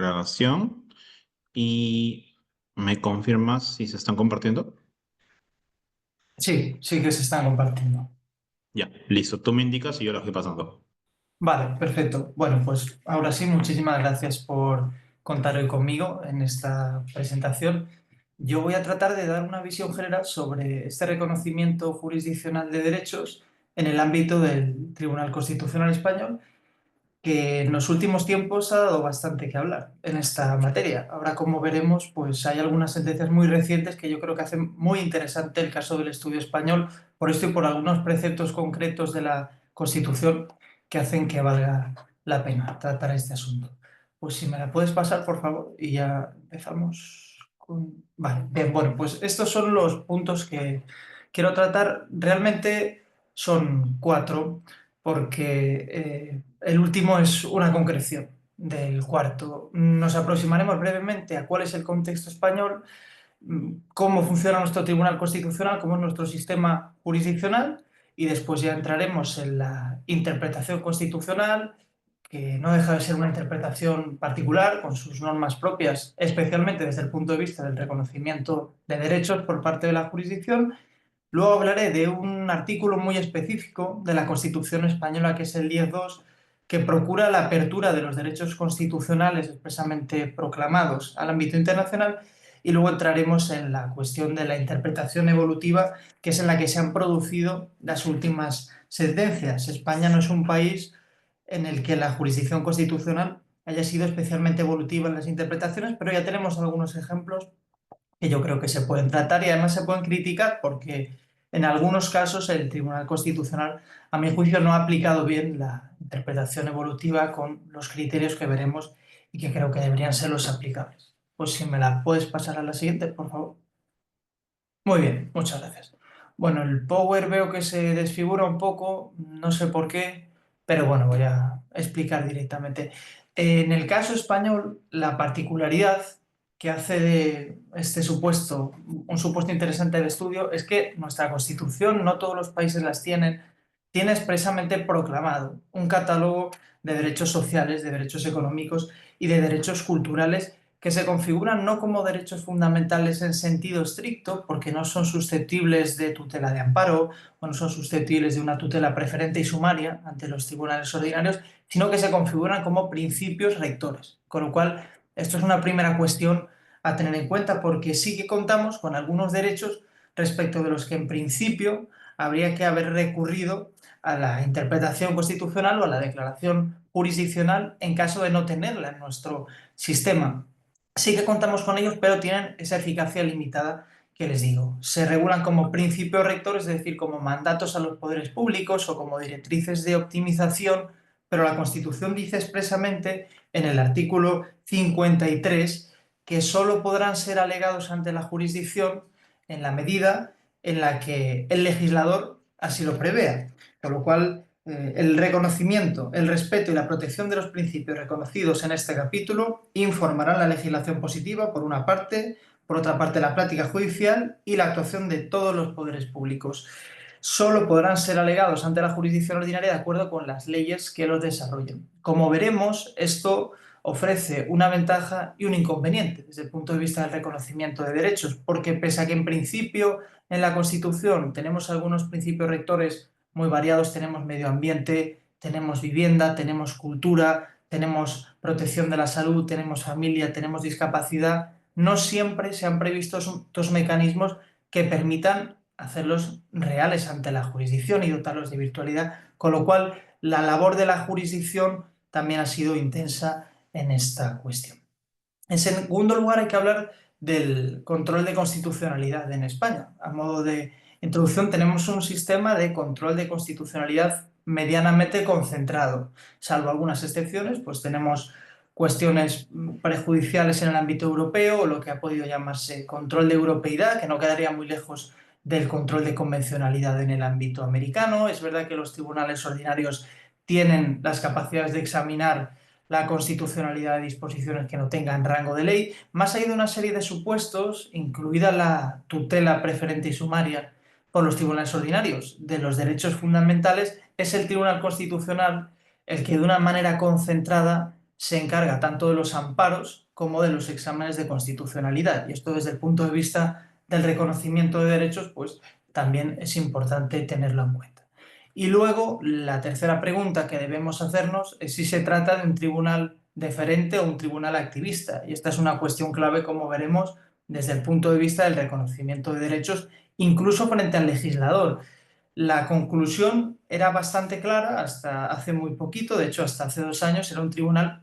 Grabación y me confirmas si se están compartiendo. Sí, sí que se están compartiendo. Ya, listo. Tú me indicas y yo lo estoy pasando. Vale, perfecto. Bueno, pues ahora sí, muchísimas gracias por contar hoy conmigo en esta presentación. Yo voy a tratar de dar una visión general sobre este reconocimiento jurisdiccional de derechos en el ámbito del Tribunal Constitucional Español, que en los últimos tiempos ha dado bastante que hablar en esta materia. Ahora, como veremos, pues hay algunas sentencias muy recientes que yo creo que hacen muy interesante el caso del estudio español, por esto y por algunos preceptos concretos de la Constitución que hacen que valga la pena tratar este asunto. Pues si me la puedes pasar, por favor, y ya empezamos con... Vale, bien, bueno, pues estos son los puntos que quiero tratar. Realmente son cuatro porque el último es una concreción del cuarto. Nos aproximaremos brevemente a cuál es el contexto español, cómo funciona nuestro Tribunal Constitucional, cómo es nuestro sistema jurisdiccional, y después ya entraremos en la interpretación constitucional, que no deja de ser una interpretación particular con sus normas propias, especialmente desde el punto de vista del reconocimiento de derechos por parte de la jurisdicción. Luego hablaré de un artículo muy específico de la Constitución española, que es el 10.2, que procura la apertura de los derechos constitucionales expresamente proclamados al ámbito internacional. Y luego entraremos en la cuestión de la interpretación evolutiva, que es en la que se han producido las últimas sentencias. España no es un país en el que la jurisdicción constitucional haya sido especialmente evolutiva en las interpretaciones, pero ya tenemos algunos ejemplos que yo creo que se pueden tratar y además se pueden criticar porque en algunos casos el Tribunal Constitucional, a mi juicio, no ha aplicado bien la interpretación evolutiva con los criterios que veremos y que creo que deberían ser los aplicables. Pues si me la puedes pasar a la siguiente, por favor. Muy bien, muchas gracias. Bueno, el Power veo que se desfigura un poco, no sé por qué, pero bueno, voy a explicar directamente. En el caso español, la particularidad que hace de este supuesto un supuesto interesante de estudio es que nuestra Constitución, no todos los países las tienen, tiene expresamente proclamado un catálogo de derechos sociales, de derechos económicos y de derechos culturales que se configuran no como derechos fundamentales en sentido estricto, porque no son susceptibles de tutela de amparo o no son susceptibles de una tutela preferente y sumaria ante los tribunales ordinarios, sino que se configuran como principios rectores. Con lo cual, esto es una primera cuestión a tener en cuenta, porque sí que contamos con algunos derechos respecto de los que en principio habría que haber recurrido a la interpretación constitucional o a la declaración jurisdiccional en caso de no tenerla en nuestro sistema. Sí que contamos con ellos, pero tienen esa eficacia limitada que les digo. Se regulan como principios rectores, es decir, como mandatos a los poderes públicos o como directrices de optimización, pero la Constitución dice expresamente en el artículo 53 que solo podrán ser alegados ante la jurisdicción en la medida en la que el legislador así lo prevea. Por lo cual, el reconocimiento, el respeto y la protección de los principios reconocidos en este capítulo informarán la legislación positiva, por una parte, por otra parte, la práctica judicial y la actuación de todos los poderes públicos. Solo podrán ser alegados ante la jurisdicción ordinaria de acuerdo con las leyes que los desarrollen. Como veremos, esto ofrece una ventaja y un inconveniente desde el punto de vista del reconocimiento de derechos, porque pese a que en principio en la Constitución tenemos algunos principios rectores muy variados, tenemos medio ambiente, tenemos vivienda, tenemos cultura, tenemos protección de la salud, tenemos familia, tenemos discapacidad, no siempre se han previsto estos mecanismos que permitan hacerlos reales ante la jurisdicción y dotarlos de virtualidad, con lo cual la labor de la jurisdicción también ha sido intensa en esta cuestión. En segundo lugar, hay que hablar del control de constitucionalidad en España. A modo de introducción, tenemos un sistema de control de constitucionalidad medianamente concentrado. Salvo algunas excepciones, pues tenemos cuestiones prejudiciales en el ámbito europeo o lo que ha podido llamarse control de europeidad, que no quedaría muy lejos del control de convencionalidad en el ámbito americano. Es verdad que los tribunales ordinarios tienen las capacidades de examinar la constitucionalidad de disposiciones que no tengan rango de ley, más allá de una serie de supuestos, incluida la tutela preferente y sumaria por los tribunales ordinarios de los derechos fundamentales, es el Tribunal Constitucional el que de una manera concentrada se encarga tanto de los amparos como de los exámenes de constitucionalidad. Y esto desde el punto de vista del reconocimiento de derechos, pues también es importante tenerlo en cuenta. Y luego, la tercera pregunta que debemos hacernos es si se trata de un tribunal deferente o un tribunal activista. Y esta es una cuestión clave, como veremos, desde el punto de vista del reconocimiento de derechos, incluso frente al legislador. La conclusión era bastante clara hasta hace muy poquito, de hecho hasta hace 2 años era un tribunal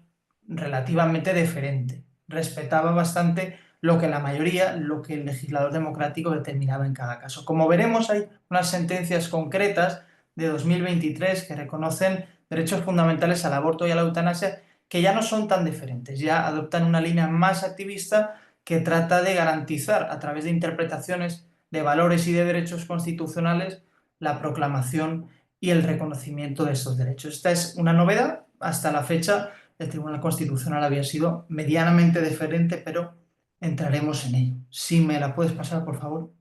relativamente deferente, respetaba bastante lo que la mayoría, lo que el legislador democrático determinaba en cada caso. Como veremos, hay unas sentencias concretas de 2023 que reconocen derechos fundamentales al aborto y a la eutanasia que ya no son tan diferentes, ya adoptan una línea más activista que trata de garantizar a través de interpretaciones de valores y de derechos constitucionales la proclamación y el reconocimiento de estos derechos. Esta es una novedad. Hasta la fecha, el Tribunal Constitucional había sido medianamente deferente, pero entraremos en ello. Si me la puedes pasar, por favor.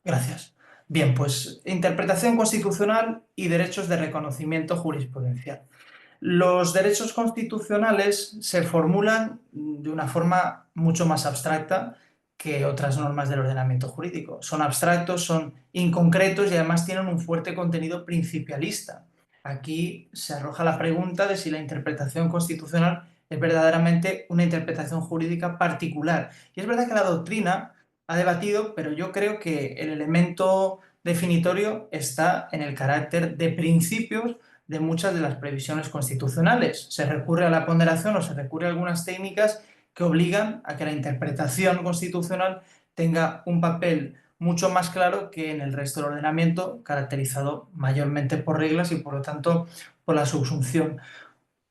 Gracias. Bien, pues interpretación constitucional y derechos de reconocimiento jurisprudencial. Los derechos constitucionales se formulan de una forma mucho más abstracta que otras normas del ordenamiento jurídico. Son abstractos, son inconcretos y además tienen un fuerte contenido principialista. Aquí se arroja la pregunta de si la interpretación constitucional es verdaderamente una interpretación jurídica particular. Y es verdad que la doctrina ha debatido, pero yo creo que el elemento definitorio está en el carácter de principios de muchas de las previsiones constitucionales. Se recurre a la ponderación o se recurre a algunas técnicas que obligan a que la interpretación constitucional tenga un papel mucho más claro que en el resto del ordenamiento, caracterizado mayormente por reglas y por lo tanto por la subsunción.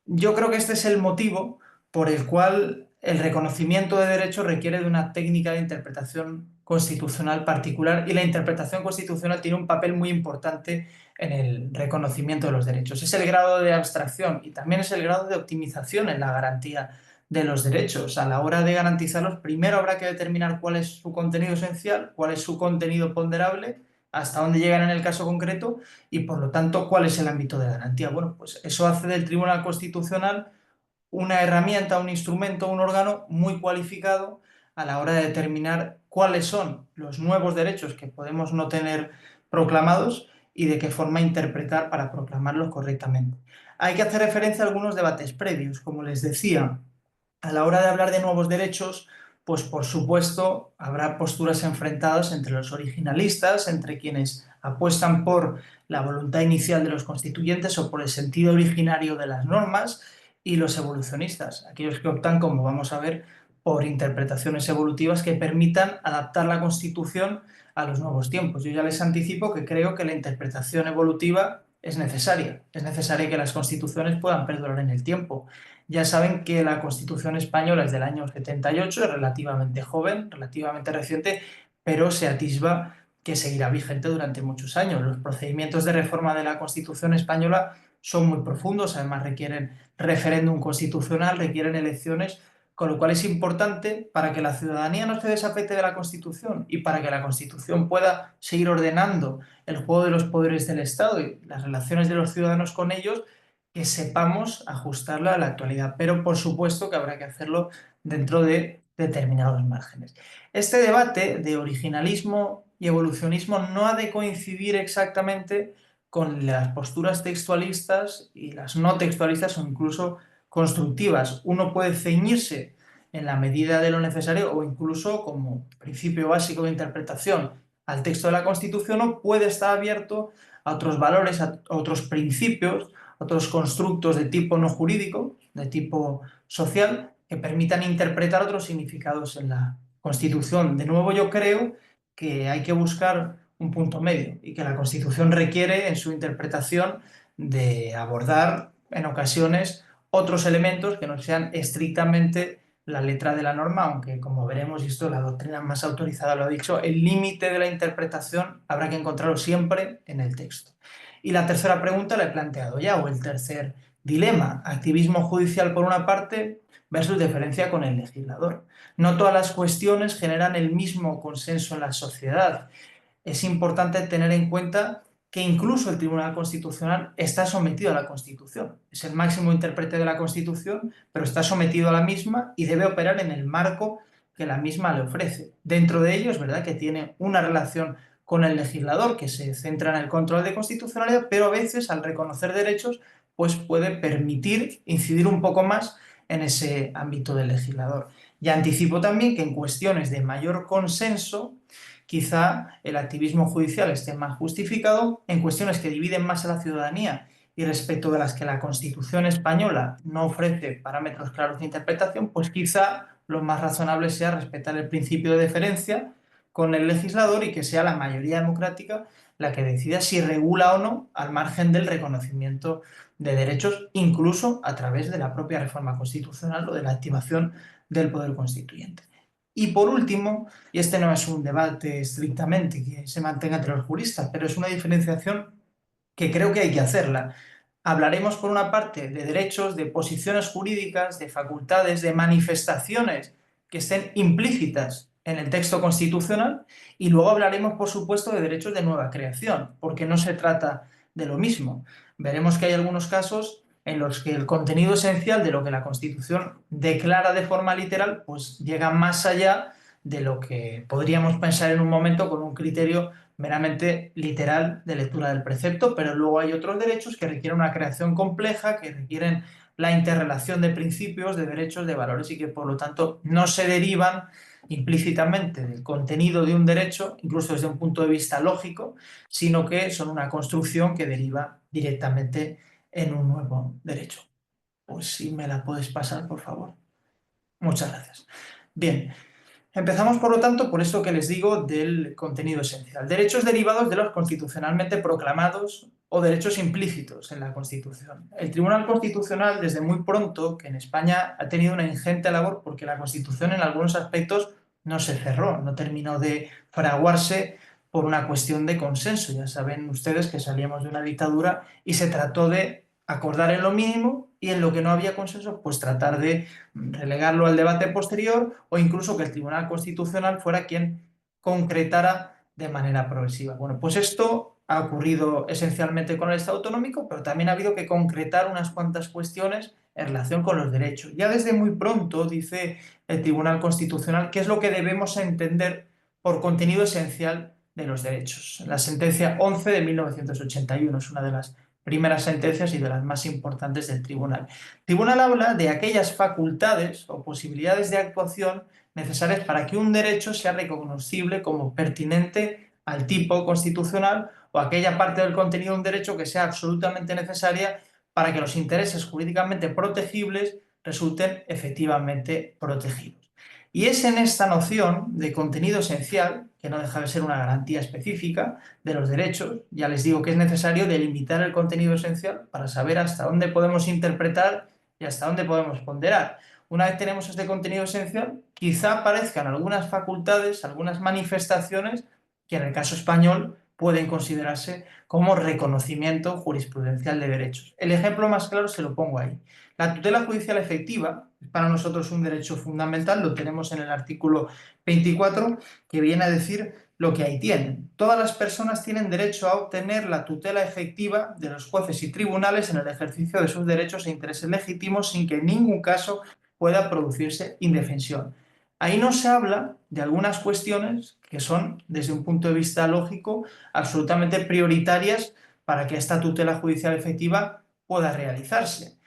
Yo creo que este es el motivo por el cual el reconocimiento de derechos requiere de una técnica de interpretación constitucional particular y la interpretación constitucional tiene un papel muy importante en el reconocimiento de los derechos. Es el grado de abstracción y también es el grado de optimización en la garantía de los derechos. A la hora de garantizarlos, primero habrá que determinar cuál es su contenido esencial, cuál es su contenido ponderable, hasta dónde llegan en el caso concreto y por lo tanto cuál es el ámbito de garantía. Bueno, pues eso hace del Tribunal Constitucional una herramienta, un instrumento, un órgano muy cualificado a la hora de determinar cuáles son los nuevos derechos que podemos no tener proclamados y de qué forma interpretar para proclamarlos correctamente. Hay que hacer referencia a algunos debates previos, como les decía, a la hora de hablar de nuevos derechos, pues por supuesto habrá posturas enfrentadas entre los originalistas, entre quienes apuestan por la voluntad inicial de los constituyentes o por el sentido originario de las normas, y los evolucionistas, aquellos que optan, como vamos a ver, por interpretaciones evolutivas que permitan adaptar la Constitución a los nuevos tiempos. Yo ya les anticipo que creo que la interpretación evolutiva es necesaria. Es necesaria que las constituciones puedan perdurar en el tiempo. Ya saben que la Constitución española es del año 78, es relativamente joven, relativamente reciente, pero se atisba que seguirá vigente durante muchos años. Los procedimientos de reforma de la Constitución española son muy profundos, además requieren referéndum constitucional, requieren elecciones, con lo cual es importante para que la ciudadanía no se desafecte de la Constitución y para que la Constitución pueda seguir ordenando el juego de los poderes del Estado y las relaciones de los ciudadanos con ellos, que sepamos ajustarla a la actualidad. Pero por supuesto que habrá que hacerlo dentro de determinados márgenes. Este debate de originalismo y evolucionismo no ha de coincidir exactamente con las posturas textualistas y las no textualistas o incluso constructivas. Uno puede ceñirse en la medida de lo necesario o incluso como principio básico de interpretación al texto de la Constitución, o puede estar abierto a otros valores, a otros principios, a otros constructos de tipo no jurídico, de tipo social, que permitan interpretar otros significados en la Constitución. De nuevo, yo creo que hay que buscar un punto medio y que la Constitución requiere en su interpretación de abordar en ocasiones otros elementos que no sean estrictamente la letra de la norma, aunque como veremos, y esto la doctrina más autorizada lo ha dicho, el límite de la interpretación habrá que encontrarlo siempre en el texto. Y la tercera pregunta la he planteado ya, o el tercer dilema, activismo judicial por una parte versus deferencia con el legislador. No todas las cuestiones generan el mismo consenso en la sociedad. Es importante tener en cuenta que incluso el Tribunal Constitucional está sometido a la Constitución. Es el máximo intérprete de la Constitución, pero está sometido a la misma y debe operar en el marco que la misma le ofrece. Dentro de ello es verdad que tiene una relación con el legislador que se centra en el control de constitucionalidad, pero a veces al reconocer derechos pues puede permitir incidir un poco más en ese ámbito del legislador. Y anticipo también que en cuestiones de mayor consenso, quizá el activismo judicial esté más justificado, en cuestiones que dividen más a la ciudadanía y respecto de las que la Constitución española no ofrece parámetros claros de interpretación, pues quizá lo más razonable sea respetar el principio de deferencia con el legislador y que sea la mayoría democrática la que decida si regula o no al margen del reconocimiento de derechos, incluso a través de la propia reforma constitucional o de la activación del poder constituyente. Y por último, y este no es un debate estrictamente que se mantenga entre los juristas, pero es una diferenciación que creo que hay que hacerla. Hablaremos por una parte de derechos, de posiciones jurídicas, de facultades, de manifestaciones que estén implícitas en el texto constitucional y luego hablaremos, por supuesto, de derechos de nueva creación, porque no se trata de lo mismo. Veremos que hay algunos casos en los que el contenido esencial de lo que la Constitución declara de forma literal, pues llega más allá de lo que podríamos pensar en un momento con un criterio meramente literal de lectura del precepto, pero luego hay otros derechos que requieren una creación compleja, que requieren la interrelación de principios, de derechos, de valores y que por lo tanto no se derivan implícitamente del contenido de un derecho, incluso desde un punto de vista lógico, sino que son una construcción que deriva directamente en un nuevo derecho. Pues si me la puedes pasar, por favor. Muchas gracias. Bien, empezamos, por lo tanto, por esto que les digo del contenido esencial. Derechos derivados de los constitucionalmente proclamados o derechos implícitos en la Constitución. El Tribunal Constitucional, desde muy pronto, que en España ha tenido una ingente labor porque la Constitución en algunos aspectos no se cerró, no terminó de fraguarse por una cuestión de consenso. Ya saben ustedes que salíamos de una dictadura y se trató de acordar en lo mínimo y en lo que no había consenso, pues tratar de relegarlo al debate posterior o incluso que el Tribunal Constitucional fuera quien concretara de manera progresiva. Bueno, pues esto ha ocurrido esencialmente con el Estado autonómico, pero también ha habido que concretar unas cuantas cuestiones en relación con los derechos. Ya desde muy pronto dice el Tribunal Constitucional qué es lo que debemos entender por contenido esencial de los derechos. La sentencia 11 de 1981 es una de las primeras sentencias y de las más importantes del tribunal. El tribunal habla de aquellas facultades o posibilidades de actuación necesarias para que un derecho sea reconocible como pertinente al tipo constitucional o aquella parte del contenido de un derecho que sea absolutamente necesaria para que los intereses jurídicamente protegibles resulten efectivamente protegidos. Y es en esta noción de contenido esencial, que no deja de ser una garantía específica de los derechos, ya les digo que es necesario delimitar el contenido esencial para saber hasta dónde podemos interpretar y hasta dónde podemos ponderar. Una vez tenemos este contenido esencial, quizá aparezcan algunas facultades, algunas manifestaciones que en el caso español pueden considerarse como reconocimiento jurisprudencial de derechos. El ejemplo más claro se lo pongo ahí. La tutela judicial efectiva es para nosotros un derecho fundamental, lo tenemos en el artículo 24, que viene a decir lo que ahí tienen. Todas las personas tienen derecho a obtener la tutela efectiva de los jueces y tribunales en el ejercicio de sus derechos e intereses legítimos sin que en ningún caso pueda producirse indefensión. Ahí no se habla de algunas cuestiones que son, desde un punto de vista lógico, absolutamente prioritarias para que esta tutela judicial efectiva pueda realizarse.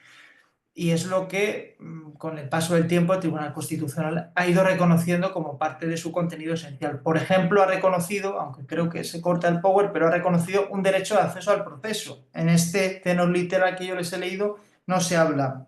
Y es lo que, con el paso del tiempo, el Tribunal Constitucional ha ido reconociendo como parte de su contenido esencial. Por ejemplo, ha reconocido, aunque creo que se corta el power, pero ha reconocido un derecho de acceso al proceso. En este tenor literal que yo les he leído no se habla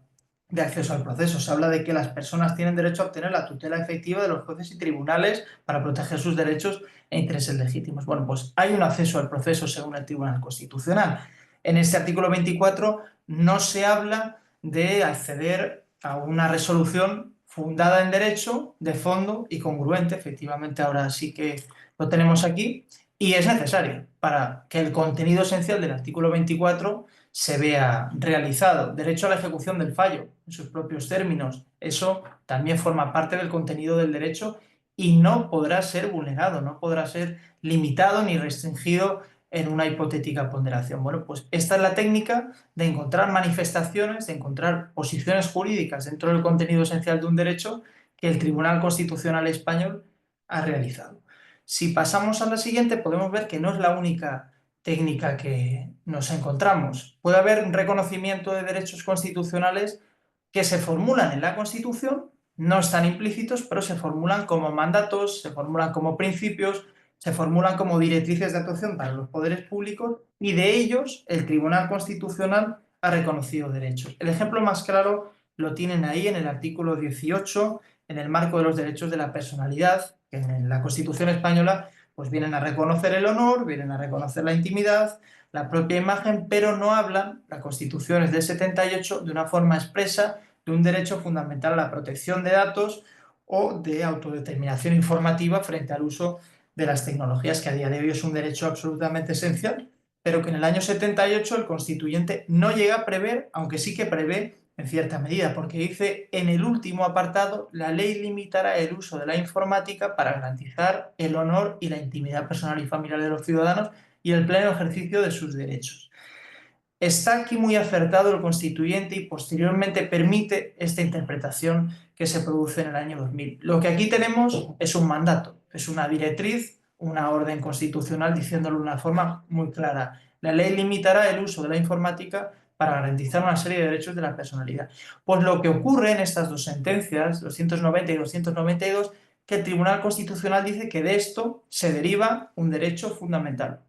de acceso al proceso, se habla de que las personas tienen derecho a obtener la tutela efectiva de los jueces y tribunales para proteger sus derechos e intereses legítimos. Bueno, pues hay un acceso al proceso según el Tribunal Constitucional. En este artículo 24 no se habla de acceder a una resolución fundada en derecho, de fondo y congruente. Efectivamente, ahora sí que lo tenemos aquí y es necesario para que el contenido esencial del artículo 24 se vea realizado. Derecho a la ejecución del fallo en sus propios términos. Eso también forma parte del contenido del derecho y no podrá ser vulnerado, no podrá ser limitado ni restringido en una hipotética ponderación. Bueno, pues esta es la técnica de encontrar manifestaciones, de encontrar posiciones jurídicas dentro del contenido esencial de un derecho que el Tribunal Constitucional Español ha realizado. Si pasamos a la siguiente, podemos ver que no es la única técnica que nos encontramos. Puede haber un reconocimiento de derechos constitucionales que se formulan en la Constitución, no están implícitos, pero se formulan como mandatos, se formulan como principios, se formulan como directrices de actuación para los poderes públicos y de ellos el Tribunal Constitucional ha reconocido derechos. El ejemplo más claro lo tienen ahí en el artículo 18, en el marco de los derechos de la personalidad, que en la Constitución española pues vienen a reconocer el honor, vienen a reconocer la intimidad, la propia imagen, pero no hablan, la Constitución es del 78, de una forma expresa de un derecho fundamental a la protección de datos o de autodeterminación informativa frente al uso de las tecnologías, que a día de hoy es un derecho absolutamente esencial, pero que en el año 78 el constituyente no llega a prever, aunque sí que prevé en cierta medida, porque dice en el último apartado, la ley limitará el uso de la informática para garantizar el honor y la intimidad personal y familiar de los ciudadanos y el pleno ejercicio de sus derechos. Está aquí muy acertado el constituyente y posteriormente permite esta interpretación que se produce en el año 2000. Lo que aquí tenemos es un mandato, es una directriz, una orden constitucional diciéndolo de una forma muy clara. La ley limitará el uso de la informática para garantizar una serie de derechos de la personalidad. Pues lo que ocurre en estas dos sentencias, 290 y 292, que el Tribunal Constitucional dice que de esto se deriva un derecho fundamental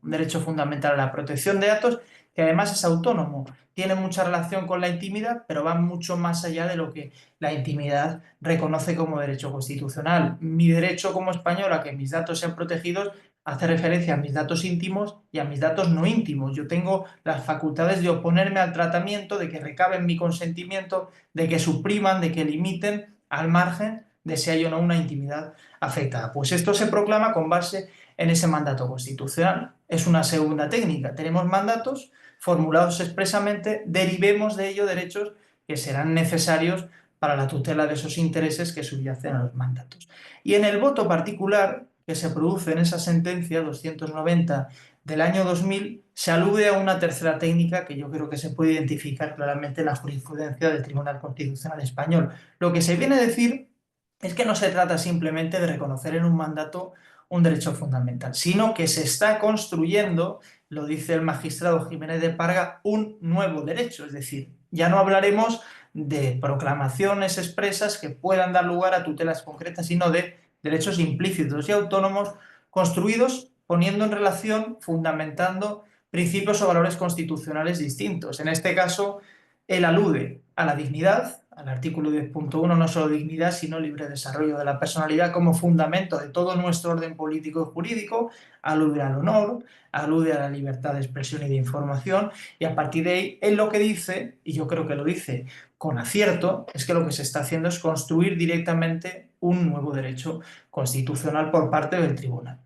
a la protección de datos que además es autónomo, tiene mucha relación con la intimidad, pero va mucho más allá de lo que la intimidad reconoce como derecho constitucional. Mi derecho como español a que mis datos sean protegidos hace referencia a mis datos íntimos y a mis datos no íntimos. Yo tengo las facultades de oponerme al tratamiento, de que recaben mi consentimiento, de que supriman, de que limiten al margen de si hay o no una intimidad afectada. Pues esto se proclama con base en ese mandato constitucional. Es una segunda técnica. Tenemos mandatos formulados expresamente, derivemos de ello derechos que serán necesarios para la tutela de esos intereses que subyacen a los mandatos. Y en el voto particular que se produce en esa sentencia 290 del año 2000, se alude a una tercera técnica que yo creo que se puede identificar claramente en la jurisprudencia del Tribunal Constitucional Español. Lo que se viene a decir es que no se trata simplemente de reconocer en un mandato un derecho fundamental, sino que se está construyendo, lo dice el magistrado Jiménez de Parga, un nuevo derecho. Es decir, ya no hablaremos de proclamaciones expresas que puedan dar lugar a tutelas concretas, sino de derechos implícitos y autónomos construidos poniendo en relación, fundamentando principios o valores constitucionales distintos. En este caso, él alude a la dignidad, al artículo 10.1, no solo dignidad, sino libre desarrollo de la personalidad como fundamento de todo nuestro orden político y jurídico, alude al honor, alude a la libertad de expresión y de información, y a partir de ahí, él lo que dice, y yo creo que lo dice con acierto, es que lo que se está haciendo es construir directamente un nuevo derecho constitucional por parte del tribunal.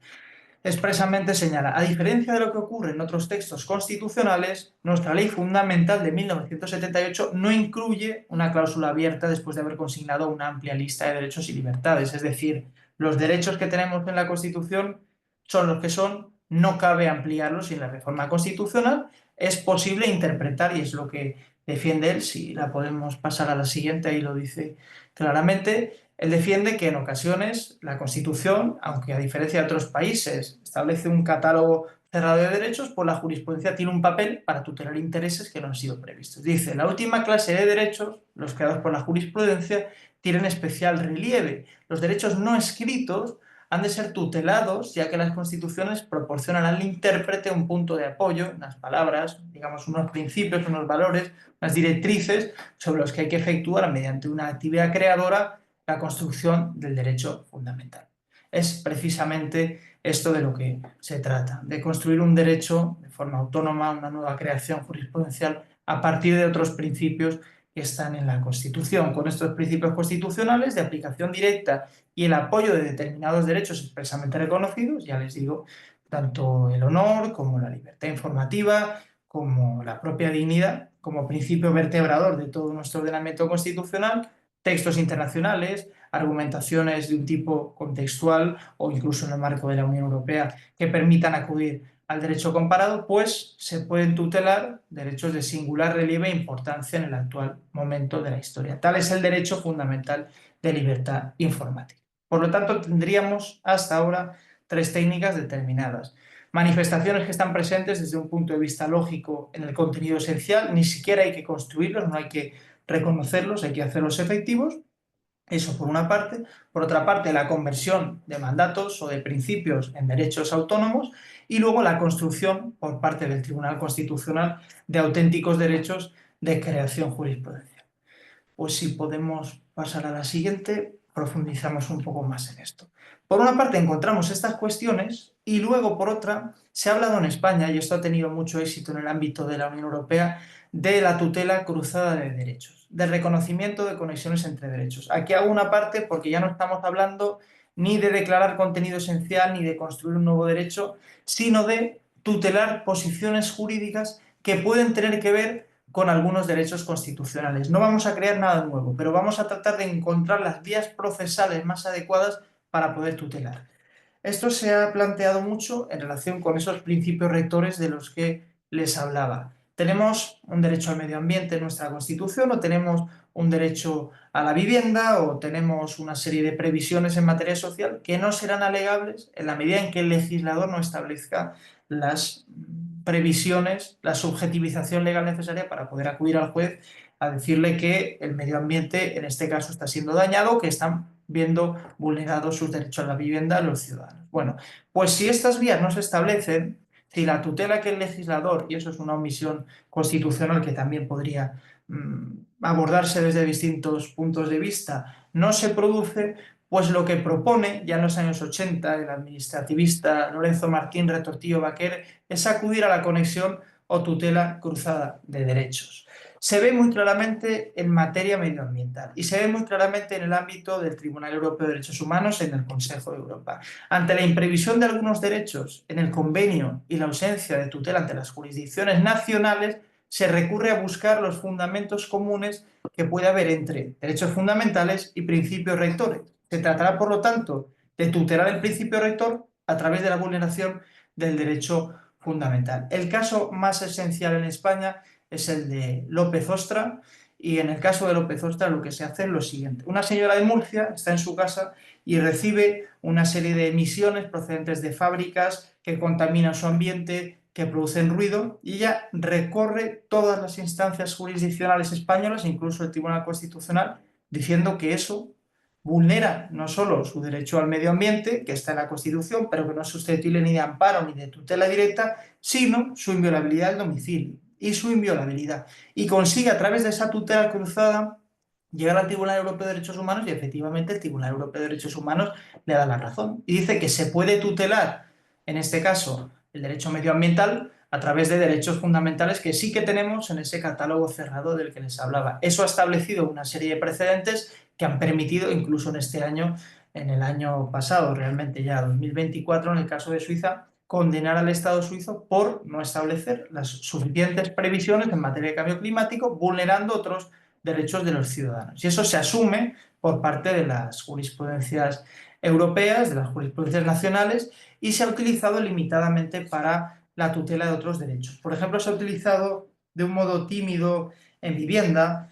Expresamente señala, a diferencia de lo que ocurre en otros textos constitucionales, nuestra ley fundamental de 1978 no incluye una cláusula abierta después de haber consignado una amplia lista de derechos y libertades. Es decir, los derechos que tenemos en la Constitución son los que son, no cabe ampliarlos sin la reforma constitucional. Es posible interpretar, y es lo que defiende él, si la podemos pasar a la siguiente, ahí lo dice claramente. Él defiende que en ocasiones la Constitución, aunque a diferencia de otros países establece un catálogo cerrado de derechos, pues la jurisprudencia tiene un papel para tutelar intereses que no han sido previstos. Dice, la última clase de derechos, los creados por la jurisprudencia, tienen especial relieve. Los derechos no escritos han de ser tutelados, ya que las constituciones proporcionan al intérprete un punto de apoyo, unas palabras, digamos, unos principios, unos valores, unas directrices sobre los que hay que efectuar mediante una actividad creadora la construcción del derecho fundamental. Es precisamente esto de lo que se trata, de construir un derecho de forma autónoma, una nueva creación jurisprudencial a partir de otros principios que están en la Constitución. Con estos principios constitucionales de aplicación directa y el apoyo de determinados derechos expresamente reconocidos, ya les digo, tanto el honor como la libertad informativa, como la propia dignidad, como principio vertebrador de todo nuestro ordenamiento constitucional, textos internacionales, argumentaciones de un tipo contextual o incluso en el marco de la Unión Europea que permitan acudir al derecho comparado, pues se pueden tutelar derechos de singular relieve e importancia en el actual momento de la historia. Tal es el derecho fundamental de libertad informática. Por lo tanto, tendríamos hasta ahora tres técnicas determinadas. Manifestaciones que están presentes desde un punto de vista lógico en el contenido esencial, ni siquiera hay que construirlos, no hay que reconocerlos, hay que hacerlos efectivos. Eso por una parte. Por otra parte, la conversión de mandatos o de principios en derechos autónomos y luego la construcción por parte del Tribunal Constitucional de auténticos derechos de creación jurisprudencial. Pues si podemos pasar a la siguiente, profundizamos un poco más en esto. Por una parte encontramos estas cuestiones y luego por otra se ha hablado en España, y esto ha tenido mucho éxito en el ámbito de la Unión Europea, de la tutela cruzada de derechos, del reconocimiento de conexiones entre derechos. Aquí hago una parte porque ya no estamos hablando ni de declarar contenido esencial ni de construir un nuevo derecho, sino de tutelar posiciones jurídicas que pueden tener que ver con algunos derechos constitucionales. No vamos a crear nada nuevo, pero vamos a tratar de encontrar las vías procesales más adecuadas para poder tutelar. Esto se ha planteado mucho en relación con esos principios rectores de los que les hablaba. ¿Tenemos un derecho al medio ambiente en nuestra Constitución o tenemos un derecho a la vivienda o tenemos una serie de previsiones en materia social que no serán alegables en la medida en que el legislador no establezca las previsiones, la subjetivización legal necesaria para poder acudir al juez a decirle que el medio ambiente en este caso está siendo dañado, que están viendo vulnerados sus derechos a la vivienda a los ciudadanos? Bueno, pues si estas vías no se establecen, si la tutela que el legislador, y eso es una omisión constitucional que también podría abordarse desde distintos puntos de vista, no se produce, pues lo que propone ya en los años 80 el administrativista Lorenzo Martín Retortillo Baquer es acudir a la conexión o tutela cruzada de derechos. Se ve muy claramente en materia medioambiental y se ve muy claramente en el ámbito del Tribunal Europeo de Derechos Humanos en el Consejo de Europa. Ante la imprevisión de algunos derechos en el convenio y la ausencia de tutela ante las jurisdicciones nacionales, se recurre a buscar los fundamentos comunes que puede haber entre derechos fundamentales y principios rectores. Se tratará, por lo tanto, de tutelar el principio rector a través de la vulneración del derecho fundamental. El caso más esencial en España es el de López Ostra, y en el caso de López Ostra lo que se hace es lo siguiente. Una señora de Murcia está en su casa y recibe una serie de emisiones procedentes de fábricas que contaminan su ambiente, que producen ruido, y ella recorre todas las instancias jurisdiccionales españolas, incluso el Tribunal Constitucional, diciendo que eso vulnera no solo su derecho al medio ambiente, que está en la Constitución, pero que no es susceptible ni de amparo ni de tutela directa, sino su inviolabilidad del domicilio y su inviolabilidad. Y consigue a través de esa tutela cruzada llegar al Tribunal Europeo de Derechos Humanos y efectivamente el Tribunal Europeo de Derechos Humanos le da la razón. Y dice que se puede tutelar, en este caso, el derecho medioambiental a través de derechos fundamentales que sí que tenemos en ese catálogo cerrado del que les hablaba. Eso ha establecido una serie de precedentes que han permitido, incluso en este año, en el año pasado, realmente ya 2024, en el caso de Suiza, condenar al Estado suizo por no establecer las suficientes previsiones en materia de cambio climático, vulnerando otros derechos de los ciudadanos. Y eso se asume por parte de las jurisprudencias europeas, de las jurisprudencias nacionales, y se ha utilizado limitadamente para la tutela de otros derechos. Por ejemplo, se ha utilizado de un modo tímido en vivienda.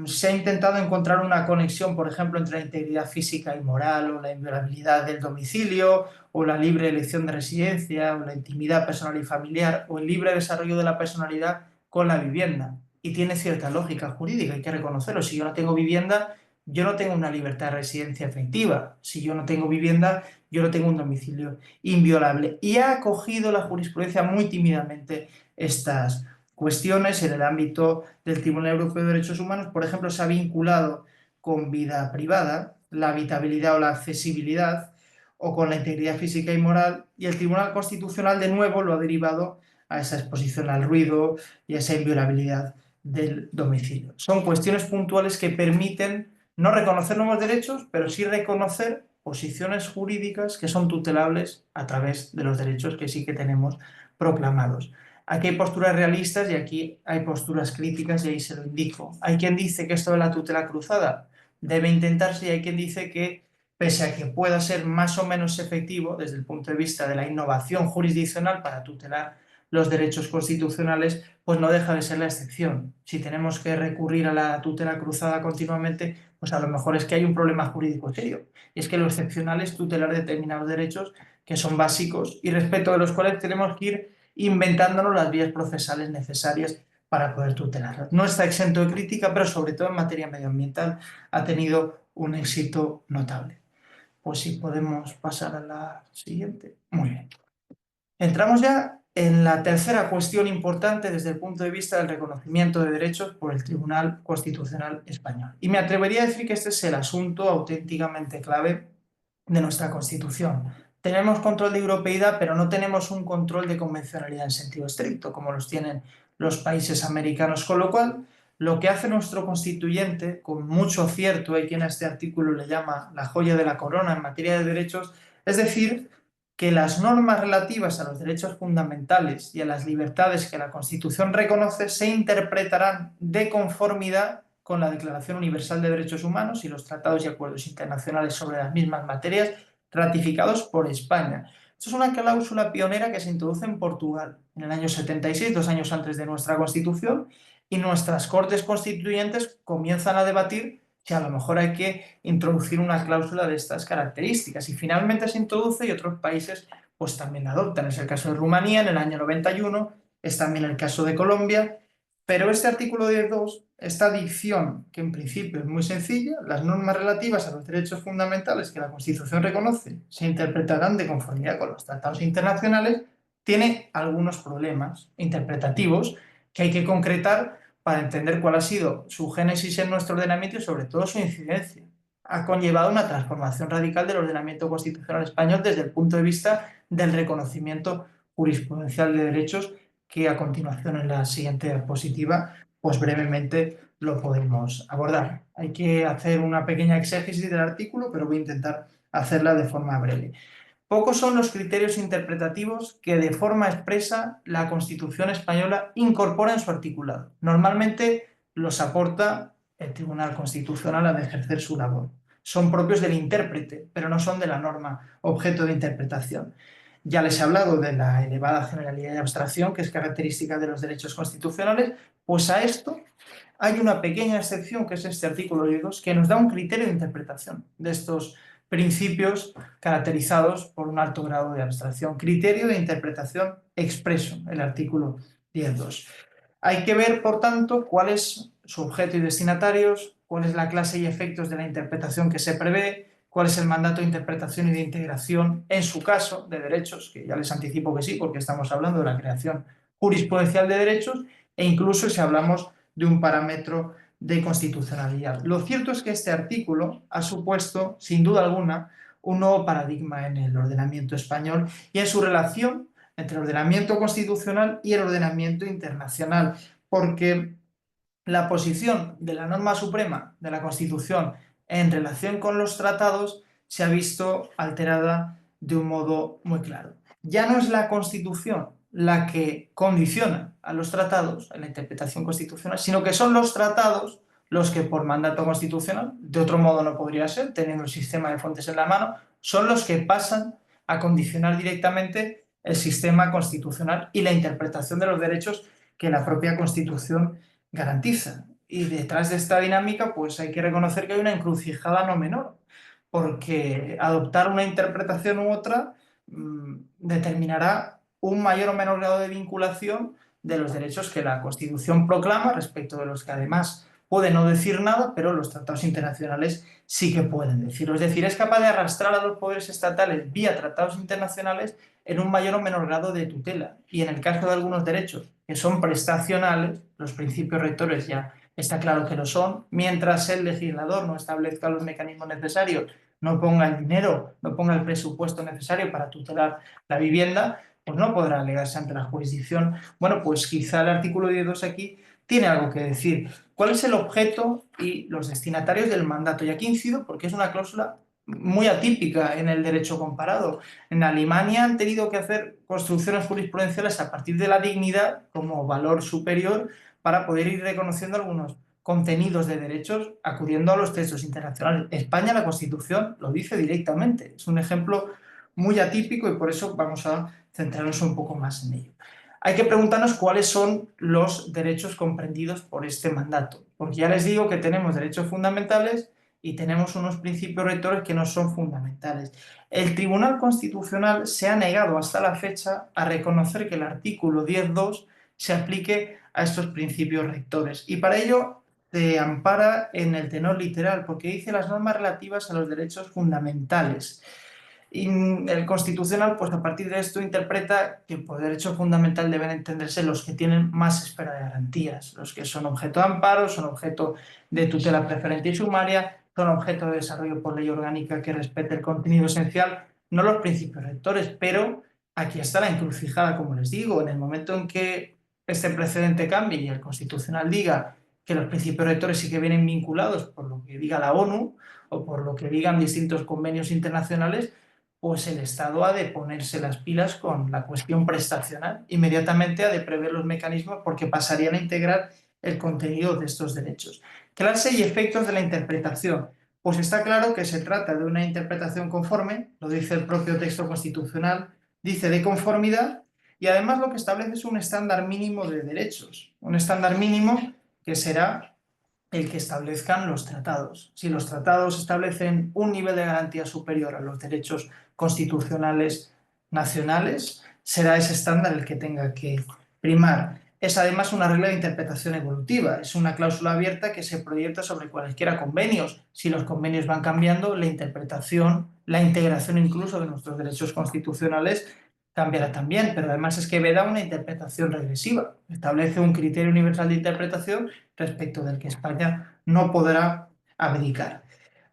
Se ha intentado encontrar una conexión, por ejemplo, entre la integridad física y moral o la inviolabilidad del domicilio o la libre elección de residencia o la intimidad personal y familiar o el libre desarrollo de la personalidad con la vivienda. Y tiene cierta lógica jurídica, hay que reconocerlo. Si yo no tengo vivienda, yo no tengo una libertad de residencia efectiva. Si yo no tengo vivienda, yo no tengo un domicilio inviolable. Y ha acogido la jurisprudencia muy tímidamente estas cuestiones en el ámbito del Tribunal Europeo de Derechos Humanos. Por ejemplo, se ha vinculado con vida privada, la habitabilidad o la accesibilidad, o con la integridad física y moral, y el Tribunal Constitucional de nuevo lo ha derivado a esa exposición al ruido y a esa inviolabilidad del domicilio. Son cuestiones puntuales que permiten no reconocer nuevos derechos, pero sí reconocer posiciones jurídicas que son tutelables a través de los derechos que sí que tenemos proclamados. Aquí hay posturas realistas y aquí hay posturas críticas y ahí se lo indico. Hay quien dice que esto de la tutela cruzada debe intentarse y hay quien dice que pese a que pueda ser más o menos efectivo desde el punto de vista de la innovación jurisdiccional para tutelar los derechos constitucionales, pues no deja de ser la excepción. Si tenemos que recurrir a la tutela cruzada continuamente, pues a lo mejor es que hay un problema jurídico serio. Y es que lo excepcional es tutelar determinados derechos que son básicos y respecto de los cuales tenemos que ir inventándonos las vías procesales necesarias para poder tutelarlas. No está exento de crítica, pero sobre todo en materia medioambiental ha tenido un éxito notable. Pues sí, podemos pasar a la siguiente. Muy bien. Entramos ya en la tercera cuestión importante desde el punto de vista del reconocimiento de derechos por el Tribunal Constitucional Español. Y me atrevería a decir que este es el asunto auténticamente clave de nuestra Constitución. Tenemos control de europeidad, pero no tenemos un control de convencionalidad en sentido estricto, como los tienen los países americanos, con lo cual lo que hace nuestro constituyente, con mucho acierto, hay quien a este artículo le llama la joya de la corona en materia de derechos, es decir, que las normas relativas a los derechos fundamentales y a las libertades que la Constitución reconoce se interpretarán de conformidad con la Declaración Universal de Derechos Humanos y los tratados y acuerdos internacionales sobre las mismas materias ratificados por España. Esto es una cláusula pionera que se introduce en Portugal en el año 76, 2 años antes de nuestra Constitución, y nuestras Cortes Constituyentes comienzan a debatir si a lo mejor hay que introducir una cláusula de estas características. Y finalmente se introduce y otros países pues también la adoptan. Es el caso de Rumanía en el año 91, es también el caso de Colombia. Pero este artículo 10.2, esta dicción, que en principio es muy sencilla, las normas relativas a los derechos fundamentales que la Constitución reconoce se interpretarán de conformidad con los tratados internacionales, tiene algunos problemas interpretativos que hay que concretar para entender cuál ha sido su génesis en nuestro ordenamiento y sobre todo su incidencia. Ha conllevado una transformación radical del ordenamiento constitucional español desde el punto de vista del reconocimiento jurisprudencial de derechos, que a continuación en la siguiente diapositiva pues brevemente lo podemos abordar. Hay que hacer una pequeña exégesis del artículo, pero voy a intentar hacerla de forma breve. Pocos son los criterios interpretativos que de forma expresa la Constitución española incorpora en su articulado. Normalmente los aporta el Tribunal Constitucional al ejercer su labor. Son propios del intérprete, pero no son de la norma objeto de interpretación. Ya les he hablado de la elevada generalidad y abstracción que es característica de los derechos constitucionales, pues a esto hay una pequeña excepción que es este artículo 2 que nos da un criterio de interpretación de estos principios caracterizados por un alto grado de abstracción. Criterio de interpretación expreso, el artículo 10.2. Hay que ver, por tanto, cuál es su objeto y destinatarios, cuál es la clase y efectos de la interpretación que se prevé, cuál es el mandato de interpretación y de integración en su caso de derechos, que ya les anticipo que sí, porque estamos hablando de la creación jurisprudencial de derechos, e incluso si hablamos de un parámetro de constitucionalidad. Lo cierto es que este artículo ha supuesto, sin duda alguna, un nuevo paradigma en el ordenamiento español y en su relación entre el ordenamiento constitucional y el ordenamiento internacional, porque la posición de la norma suprema de la Constitución en relación con los tratados se ha visto alterada de un modo muy claro. Ya no es la Constitución la que condiciona a los tratados en la interpretación constitucional, sino que son los tratados los que por mandato constitucional, de otro modo no podría ser, teniendo el sistema de fuentes en la mano, son los que pasan a condicionar directamente el sistema constitucional y la interpretación de los derechos que la propia Constitución garantiza. Y detrás de esta dinámica, pues hay que reconocer que hay una encrucijada no menor, porque adoptar una interpretación u otra determinará un mayor o menor grado de vinculación de los derechos que la Constitución proclama, respecto de los que además puede no decir nada, pero los tratados internacionales sí que pueden decirlo. Es decir, es capaz de arrastrar a los poderes estatales vía tratados internacionales en un mayor o menor grado de tutela. Y en el caso de algunos derechos que son prestacionales, los principios rectores ya está claro que lo son, mientras el legislador no establezca los mecanismos necesarios, no ponga el dinero, no ponga el presupuesto necesario para tutelar la vivienda, pues no podrá alegarse ante la jurisdicción. Bueno, pues quizá el artículo 10.2 aquí tiene algo que decir. ¿Cuál es el objeto y los destinatarios del mandato? Y aquí incido porque es una cláusula muy atípica en el derecho comparado. En Alemania han tenido que hacer construcciones jurisprudenciales a partir de la dignidad como valor superior para poder ir reconociendo algunos contenidos de derechos acudiendo a los textos internacionales. España, la Constitución, lo dice directamente. Es un ejemplo muy atípico y por eso vamos a centrarnos un poco más en ello. Hay que preguntarnos cuáles son los derechos comprendidos por este mandato, porque ya les digo que tenemos derechos fundamentales y tenemos unos principios rectores que no son fundamentales. El Tribunal Constitucional se ha negado hasta la fecha a reconocer que el artículo 10.2 se aplique a estos principios rectores y para ello se ampara en el tenor literal, porque dice las normas relativas a los derechos fundamentales. Y el Constitucional, pues a partir de esto, interpreta que por derecho fundamental deben entenderse los que tienen más esfera de garantías, los que son objeto de amparo, son objeto de tutela preferente y sumaria, son objeto de desarrollo por ley orgánica que respete el contenido esencial, no los principios rectores, pero aquí está la encrucijada, como les digo, en el momento en que este precedente cambie y el Constitucional diga que los principios rectores sí que vienen vinculados por lo que diga la ONU o por lo que digan distintos convenios internacionales, pues el Estado ha de ponerse las pilas con la cuestión prestacional. Inmediatamente ha de prever los mecanismos porque pasarían a integrar el contenido de estos derechos. Clase y efectos de la interpretación. Pues está claro que se trata de una interpretación conforme, lo dice el propio texto constitucional, dice de conformidad y además lo que establece es un estándar mínimo de derechos. Un estándar mínimo que será el que establezcan los tratados. Si los tratados establecen un nivel de garantía superior a los derechos constitucionales nacionales, será ese estándar el que tenga que primar. Es además una regla de interpretación evolutiva, es una cláusula abierta que se proyecta sobre cualesquiera convenios. Si los convenios van cambiando, la interpretación, la integración incluso de nuestros derechos constitucionales cambiará también, pero además es que veda una interpretación regresiva, establece un criterio universal de interpretación respecto del que España no podrá abdicar.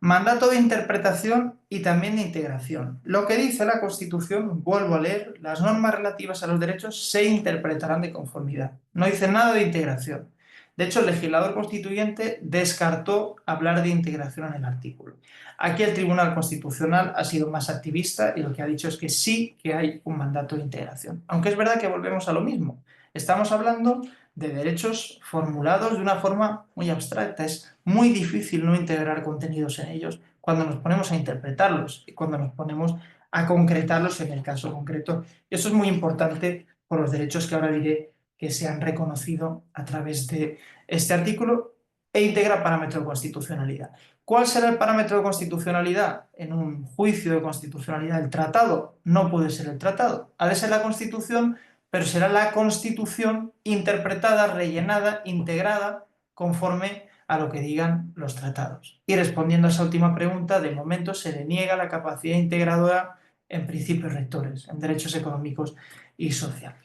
Mandato de interpretación y también de integración. Lo que dice la Constitución, vuelvo a leer, las normas relativas a los derechos se interpretarán de conformidad. No dice nada de integración. De hecho, el legislador constituyente descartó hablar de integración en el artículo. Aquí el Tribunal Constitucional ha sido más activista y lo que ha dicho es que sí que hay un mandato de integración. Aunque es verdad que volvemos a lo mismo. Estamos hablando de derechos formulados de una forma muy abstracta. Es muy difícil no integrar contenidos en ellos cuando nos ponemos a interpretarlos y cuando nos ponemos a concretarlos en el caso concreto. Y eso es muy importante por los derechos que ahora diré que se han reconocido a través de este artículo e integra parámetro de constitucionalidad. ¿Cuál será el parámetro de constitucionalidad? En un juicio de constitucionalidad, el tratado no puede ser el tratado. Ha de ser la Constitución, pero será la Constitución interpretada, rellenada, integrada, conforme a lo que digan los tratados. Y respondiendo a esa última pregunta, de momento se le niega la capacidad integradora en principios rectores, en derechos económicos y sociales.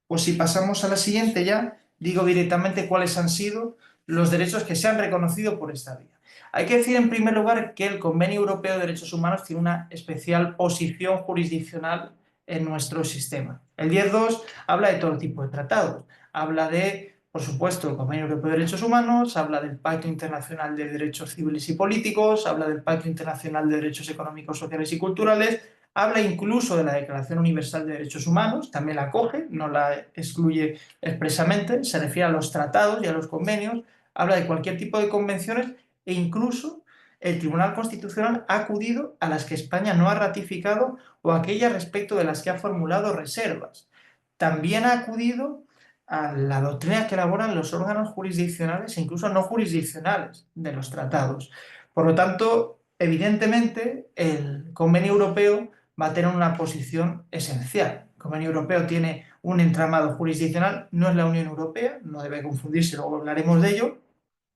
Pues si pasamos a la siguiente ya, digo directamente cuáles han sido los derechos que se han reconocido por esta vía. Hay que decir en primer lugar que el Convenio Europeo de Derechos Humanos tiene una especial posición jurisdiccional en nuestro sistema. El 10.2 habla de todo tipo de tratados. Habla de, por supuesto, el Convenio Europeo de Derechos Humanos, habla del Pacto Internacional de Derechos Civiles y Políticos, habla del Pacto Internacional de Derechos Económicos, Sociales y Culturales, habla incluso de la Declaración Universal de Derechos Humanos, también la acoge, no la excluye expresamente, se refiere a los tratados y a los convenios, habla de cualquier tipo de convenciones e incluso el Tribunal Constitucional ha acudido a las que España no ha ratificado o aquellas respecto de las que ha formulado reservas. También ha acudido a la doctrina que elaboran los órganos jurisdiccionales e incluso no jurisdiccionales de los tratados. Por lo tanto, evidentemente, el Convenio Europeo va a tener una posición esencial. El Convenio Europeo tiene un entramado jurisdiccional, no es la Unión Europea, no debe confundirse, luego hablaremos de ello.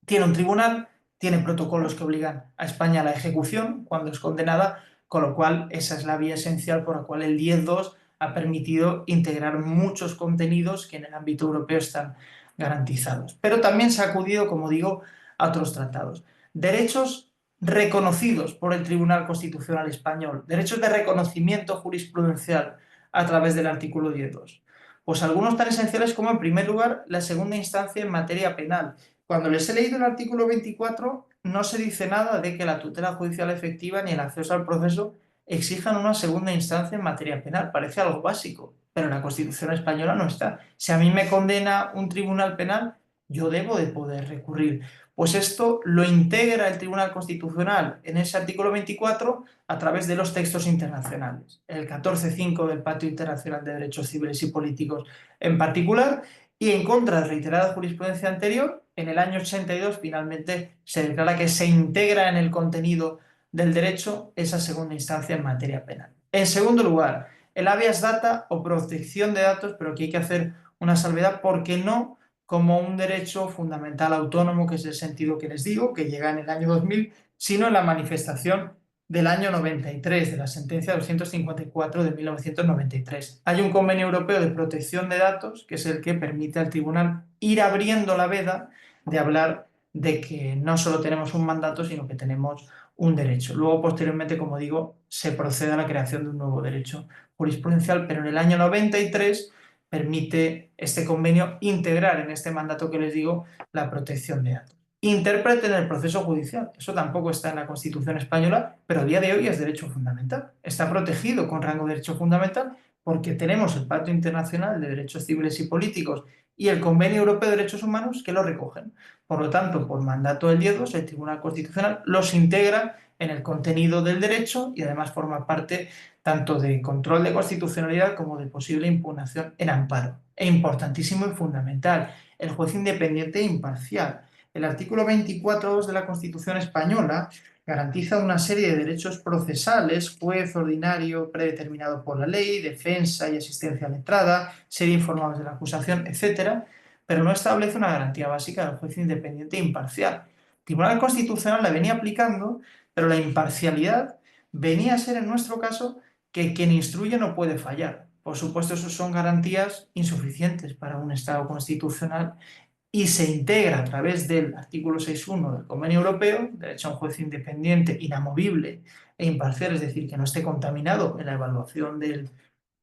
Tiene un tribunal, tiene protocolos que obligan a España a la ejecución cuando es condenada, con lo cual esa es la vía esencial por la cual el 10.2 ha permitido integrar muchos contenidos que en el ámbito europeo están garantizados. Pero también se ha acudido, como digo, a otros tratados. Derechos reconocidos por el Tribunal Constitucional Español, derechos de reconocimiento jurisprudencial a través del artículo 10.2. Pues algunos tan esenciales como, en primer lugar, la segunda instancia en materia penal. Cuando les he leído el artículo 24, no se dice nada de que la tutela judicial efectiva ni el acceso al proceso exijan una segunda instancia en materia penal. Parece algo básico, pero en la Constitución española no está. Si a mí me condena un tribunal penal, yo debo de poder recurrir. Pues esto lo integra el Tribunal Constitucional en ese artículo 24 a través de los textos internacionales. El 14.5 del Pacto Internacional de Derechos Civiles y Políticos en particular, y en contra de reiterada jurisprudencia anterior, en el año 82 finalmente se declara que se integra en el contenido del derecho esa segunda instancia en materia penal. En segundo lugar, el habeas data o protección de datos, pero aquí hay que hacer una salvedad porque no como un derecho fundamental autónomo, que es el sentido que les digo, que llega en el año 2000, sino en la manifestación del año 93, de la sentencia 254 de 1993. Hay un convenio europeo de protección de datos, que es el que permite al tribunal ir abriendo la veda de hablar de que no solo tenemos un mandato, sino que tenemos un derecho. Luego, posteriormente, como digo, se procede a la creación de un nuevo derecho jurisprudencial, pero en el año 93 permite este convenio integrar en este mandato que les digo la protección de datos. Intérprete en el proceso judicial. Eso tampoco está en la Constitución española, pero a día de hoy es derecho fundamental. Está protegido con rango de derecho fundamental porque tenemos el Pacto Internacional de Derechos Civiles y Políticos y el Convenio Europeo de Derechos Humanos que lo recogen. Por lo tanto, por mandato del 10.2, el Tribunal Constitucional los integra en el contenido del derecho y además forma parte tanto de control de constitucionalidad como de posible impugnación en amparo. E importantísimo y fundamental, el juez independiente e imparcial. El artículo 24.2 de la Constitución española garantiza una serie de derechos procesales, juez ordinario predeterminado por la ley, defensa y asistencia letrada, ser informados de la acusación, etc., pero no establece una garantía básica del juez independiente e imparcial. El Tribunal Constitucional la venía aplicando, pero la imparcialidad venía a ser, en nuestro caso, que quien instruye no puede fallar. Por supuesto, eso son garantías insuficientes para un Estado constitucional y se integra a través del artículo 6.1 del Convenio Europeo, derecho a un juez independiente, inamovible e imparcial, es decir, que no esté contaminado en la evaluación del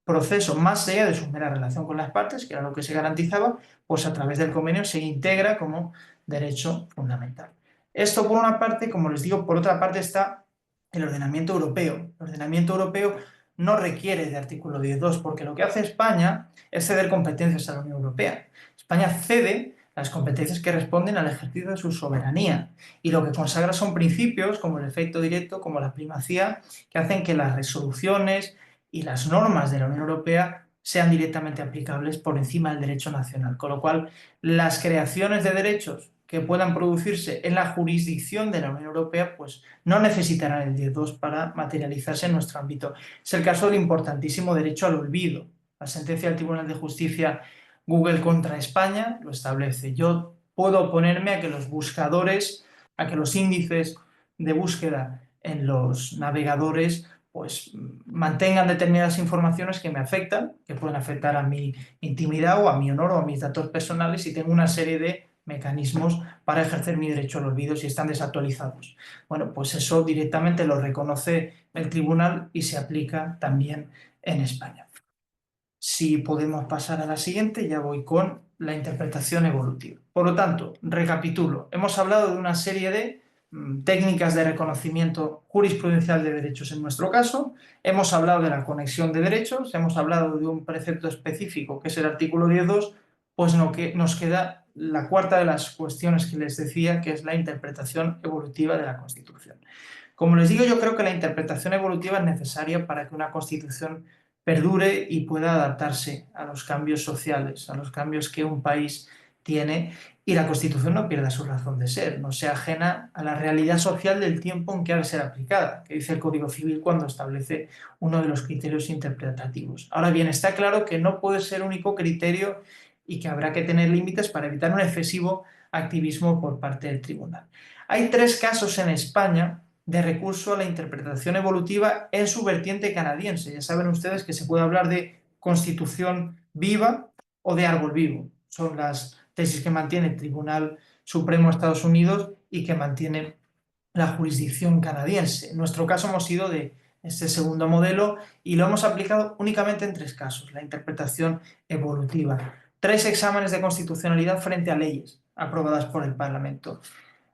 proceso más allá de su mera relación con las partes, que era lo que se garantizaba, pues a través del convenio se integra como derecho fundamental. Esto por una parte, como les digo, por otra parte está el ordenamiento europeo. El ordenamiento europeo no requiere de artículo 10.2, porque lo que hace España es ceder competencias a la Unión Europea. España cede las competencias que responden al ejercicio de su soberanía y lo que consagra son principios como el efecto directo, como la primacía, que hacen que las resoluciones y las normas de la Unión Europea sean directamente aplicables por encima del derecho nacional. Con lo cual, las creaciones de derechos que puedan producirse en la jurisdicción de la Unión Europea, pues no necesitarán el 10.2 para materializarse en nuestro ámbito. Es el caso del importantísimo derecho al olvido. La sentencia del Tribunal de Justicia Google contra España lo establece. Yo puedo oponerme a que los buscadores, a que los índices de búsqueda en los navegadores pues mantengan determinadas informaciones que me afectan, que pueden afectar a mi intimidad o a mi honor o a mis datos personales, y tengo una serie de mecanismos para ejercer mi derecho al olvido si están desactualizados. Bueno, pues eso directamente lo reconoce el tribunal y se aplica también en España. Si podemos pasar a la siguiente, ya voy con la interpretación evolutiva. Por lo tanto, recapitulo. Hemos hablado de una serie de técnicas de reconocimiento jurisprudencial de derechos en nuestro caso, hemos hablado de la conexión de derechos, hemos hablado de un precepto específico que es el artículo 10.2, pues no, que nos queda la cuarta de las cuestiones que les decía, que es la interpretación evolutiva de la Constitución. Como les digo, yo creo que la interpretación evolutiva es necesaria para que una Constitución perdure y pueda adaptarse a los cambios sociales, a los cambios que un país tiene, y la Constitución no pierda su razón de ser, no sea ajena a la realidad social del tiempo en que ha de ser aplicada, que dice el Código Civil cuando establece uno de los criterios interpretativos. Ahora bien, está claro que no puede ser único criterio y que habrá que tener límites para evitar un excesivo activismo por parte del tribunal. Hay 3 casos en España de recurso a la interpretación evolutiva en su vertiente canadiense. Ya saben ustedes que se puede hablar de constitución viva o de árbol vivo. Son las tesis que mantiene el Tribunal Supremo de Estados Unidos y que mantiene la jurisdicción canadiense. En nuestro caso hemos ido de este segundo modelo y lo hemos aplicado únicamente en 3 casos, la interpretación evolutiva. 3 exámenes de constitucionalidad frente a leyes aprobadas por el Parlamento.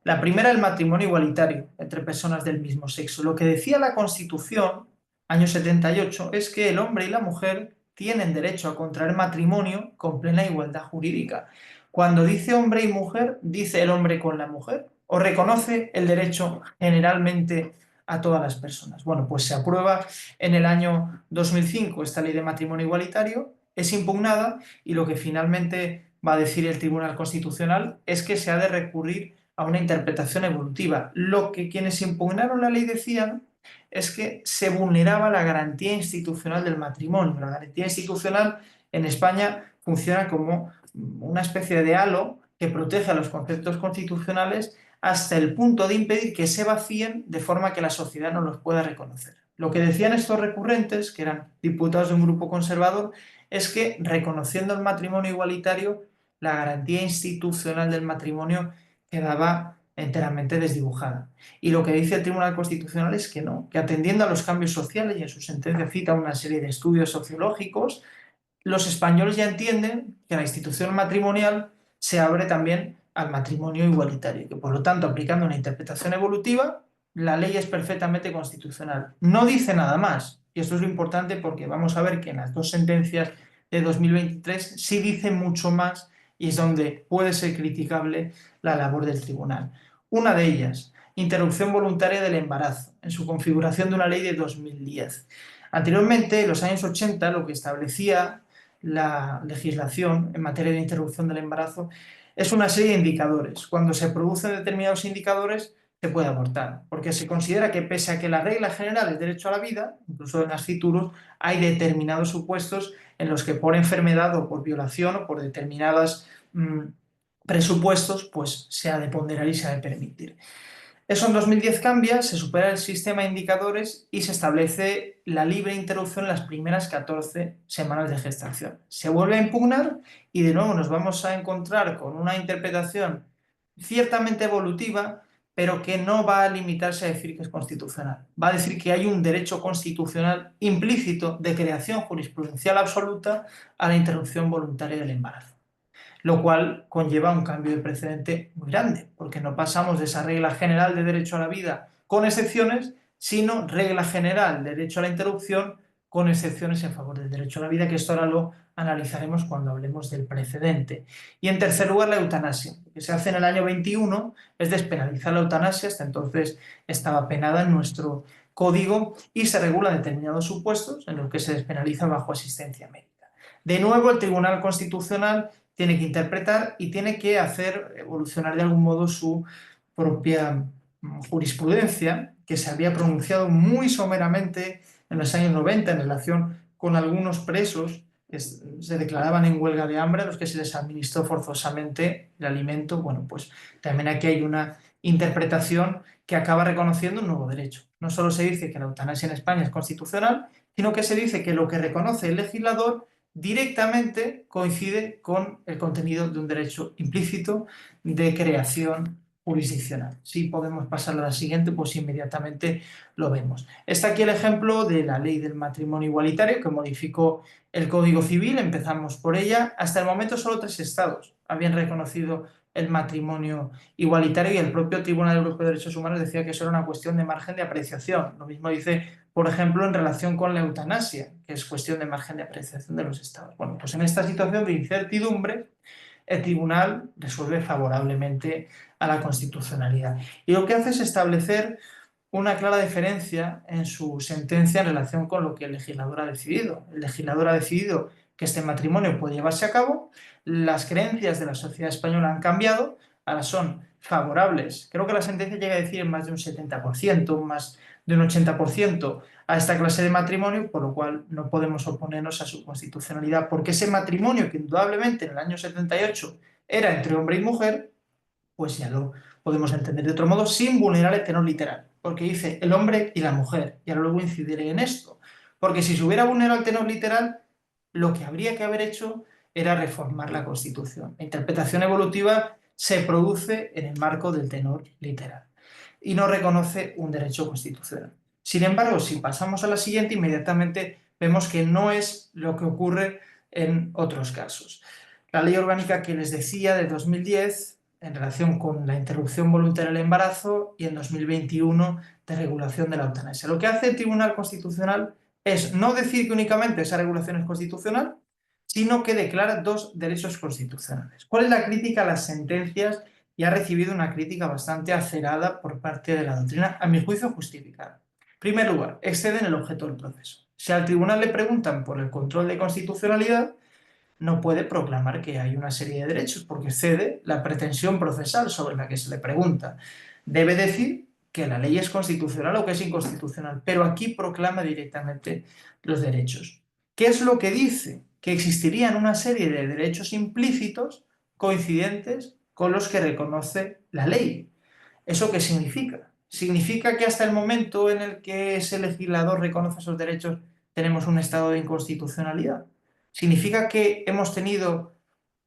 La primera, el matrimonio igualitario entre personas del mismo sexo. Lo que decía la Constitución, año 78, es que el hombre y la mujer tienen derecho a contraer matrimonio con plena igualdad jurídica. Cuando dice hombre y mujer, ¿dice el hombre con la mujer? ¿O reconoce el derecho generalmente a todas las personas? Bueno, pues se aprueba en el año 2005 esta ley de matrimonio igualitario, es impugnada y lo que finalmente va a decir el Tribunal Constitucional es que se ha de recurrir a una interpretación evolutiva. Lo que quienes impugnaron la ley decían es que se vulneraba la garantía institucional del matrimonio. La garantía institucional en España funciona como una especie de halo que protege a los conceptos constitucionales hasta el punto de impedir que se vacíen de forma que la sociedad no los pueda reconocer. Lo que decían estos recurrentes, que eran diputados de un grupo conservador, es que reconociendo el matrimonio igualitario, la garantía institucional del matrimonio quedaba enteramente desdibujada. Y lo que dice el Tribunal Constitucional es que no, que atendiendo a los cambios sociales, y en su sentencia cita una serie de estudios sociológicos, los españoles ya entienden que la institución matrimonial se abre también al matrimonio igualitario, que por lo tanto, aplicando una interpretación evolutiva, la ley es perfectamente constitucional. No dice nada más, y esto es lo importante porque vamos a ver que en las dos sentencias de 2023 sí dice mucho más y es donde puede ser criticable la labor del tribunal. Una de ellas, interrupción voluntaria del embarazo, en su configuración de una ley de 2010. Anteriormente, en los años 80, lo que establecía la legislación en materia de interrupción del embarazo es una serie de indicadores. Cuando se producen determinados indicadores, se puede abortar, porque se considera que pese a que la regla general es derecho a la vida, incluso en las CITURUS, hay determinados supuestos en los que por enfermedad o por violación o por determinados presupuestos, pues se ha de ponderar y se ha de permitir. Eso en 2010 cambia, se supera el sistema de indicadores y se establece la libre interrupción en las primeras 14 semanas de gestación. Se vuelve a impugnar y de nuevo nos vamos a encontrar con una interpretación ciertamente evolutiva, pero que no va a limitarse a decir que es constitucional. Va a decir que hay un derecho constitucional implícito de creación jurisprudencial absoluta a la interrupción voluntaria del embarazo, lo cual conlleva un cambio de precedente muy grande, porque no pasamos de esa regla general de derecho a la vida con excepciones, sino regla general de derecho a la interrupción con excepciones en favor del derecho a la vida, que esto ahora lo analizaremos cuando hablemos del precedente. Y en tercer lugar, la eutanasia, que se hace en el año 21, es despenalizar la eutanasia, hasta entonces estaba penada en nuestro código y se regulan determinados supuestos en los que se despenaliza bajo asistencia médica. De nuevo, el Tribunal Constitucional tiene que interpretar y tiene que hacer evolucionar de algún modo su propia jurisprudencia, que se había pronunciado muy someramente en los años 90 en relación con algunos presos que se declaraban en huelga de hambre a los que se les administró forzosamente el alimento. Bueno, pues también aquí hay una interpretación que acaba reconociendo un nuevo derecho. No solo se dice que la eutanasia en España es constitucional, sino que se dice que lo que reconoce el legislador directamente coincide con el contenido de un derecho implícito de creación jurisdiccional. Si podemos pasar a la siguiente, pues inmediatamente lo vemos. Está aquí el ejemplo de la ley del matrimonio igualitario que modificó el Código Civil, empezamos por ella. Hasta el momento solo 3 estados habían reconocido el matrimonio igualitario y el propio Tribunal Europeo de Derechos Humanos decía que eso era una cuestión de margen de apreciación. Lo mismo dice, por ejemplo, en relación con la eutanasia, que es cuestión de margen de apreciación de los estados. Bueno, pues en esta situación de incertidumbre, el tribunal resuelve favorablemente a la constitucionalidad. Y lo que hace es establecer una clara diferencia en su sentencia en relación con lo que el legislador ha decidido. El legislador ha decidido que este matrimonio puede llevarse a cabo, las creencias de la sociedad española han cambiado, ahora son favorables. Creo que la sentencia llega a decir en más de un 70%, más de un 80% a esta clase de matrimonio, por lo cual no podemos oponernos a su constitucionalidad, porque ese matrimonio que indudablemente en el año 78 era entre hombre y mujer, pues ya lo podemos entender de otro modo sin vulnerar el tenor literal, porque dice el hombre y la mujer, y ahora luego incidiré en esto, porque si se hubiera vulnerado el tenor literal, lo que habría que haber hecho era reformar la Constitución. La interpretación evolutiva se produce en el marco del tenor literal y no reconoce un derecho constitucional. Sin embargo, si pasamos a la siguiente, inmediatamente vemos que no es lo que ocurre en otros casos. La ley orgánica que les decía de 2010 en relación con la interrupción voluntaria del embarazo y en 2021 de regulación de la eutanasia. Lo que hace el Tribunal Constitucional es no decir que únicamente esa regulación es constitucional, sino que declara dos derechos constitucionales. ¿Cuál es la crítica a las sentencias? Y ha recibido una crítica bastante acerada por parte de la doctrina, a mi juicio justificada. En primer lugar, exceden el objeto del proceso. Si al tribunal le preguntan por el control de constitucionalidad, no puede proclamar que hay una serie de derechos porque excede la pretensión procesal sobre la que se le pregunta. Debe decir que la ley es constitucional o que es inconstitucional, pero aquí proclama directamente los derechos. ¿Qué es lo que dice? Que existirían una serie de derechos implícitos coincidentes con los que reconoce la ley. ¿Eso qué significa? Significa que hasta el momento en el que ese legislador reconoce esos derechos tenemos un estado de inconstitucionalidad. Significa que hemos tenido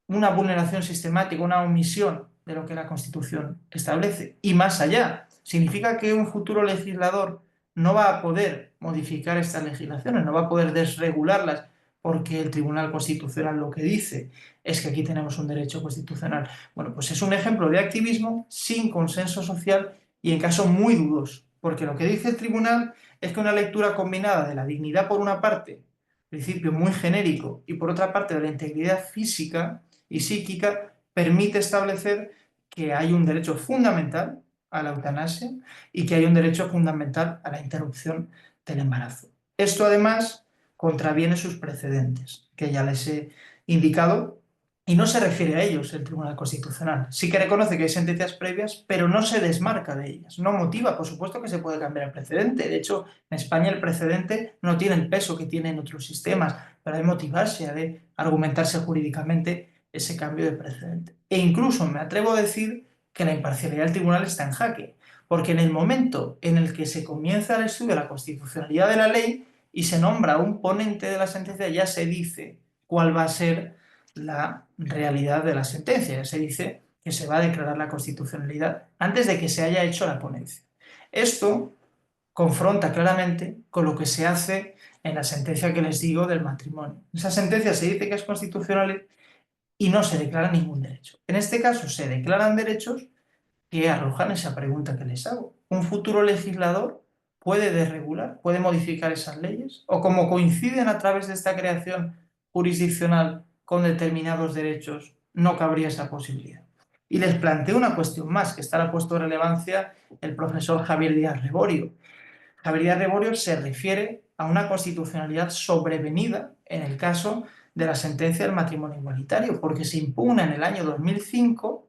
una vulneración sistemática, una omisión de lo que la Constitución establece. Y más allá, significa que un futuro legislador no va a poder modificar estas legislaciones, no va a poder desregularlas porque el Tribunal Constitucional lo que dice es que aquí tenemos un derecho constitucional. Bueno, pues es un ejemplo de activismo sin consenso social y en caso muy dudoso, porque lo que dice el Tribunal es que una lectura combinada de la dignidad por una parte, principio muy genérico, y por otra parte de la integridad física y psíquica, permite establecer que hay un derecho fundamental a la eutanasia y que hay un derecho fundamental a la interrupción del embarazo. Esto además contraviene sus precedentes, que ya les he indicado, y no se refiere a ellos el Tribunal Constitucional. Sí que reconoce que hay sentencias previas, pero no se desmarca de ellas. No motiva, por supuesto que se puede cambiar el precedente. De hecho, en España el precedente no tiene el peso que tiene en otros sistemas, pero hay de motivarse, ha de argumentarse jurídicamente ese cambio de precedente. E incluso me atrevo a decir que la imparcialidad del tribunal está en jaque, porque en el momento en el que se comienza el estudio de la constitucionalidad de la ley y se nombra un ponente de la sentencia, ya se dice cuál va a ser la realidad de la sentencia. Ya se dice que se va a declarar la constitucionalidad antes de que se haya hecho la ponencia. Esto confronta claramente con lo que se hace en la sentencia que les digo del matrimonio. En esa sentencia se dice que es constitucional y no se declara ningún derecho. En este caso se declaran derechos que arrojan esa pregunta que les hago. ¿Un futuro legislador puede desregular, puede modificar esas leyes? ¿O como coinciden a través de esta creación jurisdiccional con determinados derechos, no cabría esa posibilidad? Y les planteo una cuestión más, que está a puesto de relevancia el profesor Javier Díaz Reborio. Javier Díaz Reborio se refiere a una constitucionalidad sobrevenida en el caso de la sentencia del matrimonio igualitario, porque se impugna en el año 2005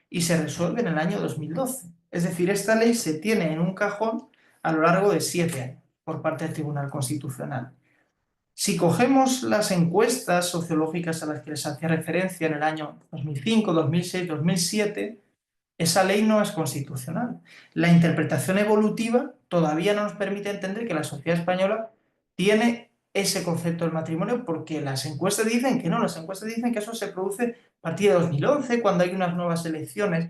y se resuelve en el año 2012. Es decir, esta ley se tiene en un cajón a lo largo de 7 años por parte del Tribunal Constitucional. Si cogemos las encuestas sociológicas a las que les hacía referencia en el año 2005, 2006, 2007, esa ley no es constitucional. La interpretación evolutiva todavía no nos permite entender que la sociedad española tiene ese concepto del matrimonio porque las encuestas dicen que no, las encuestas dicen que eso se produce a partir de 2011, cuando hay unas nuevas elecciones.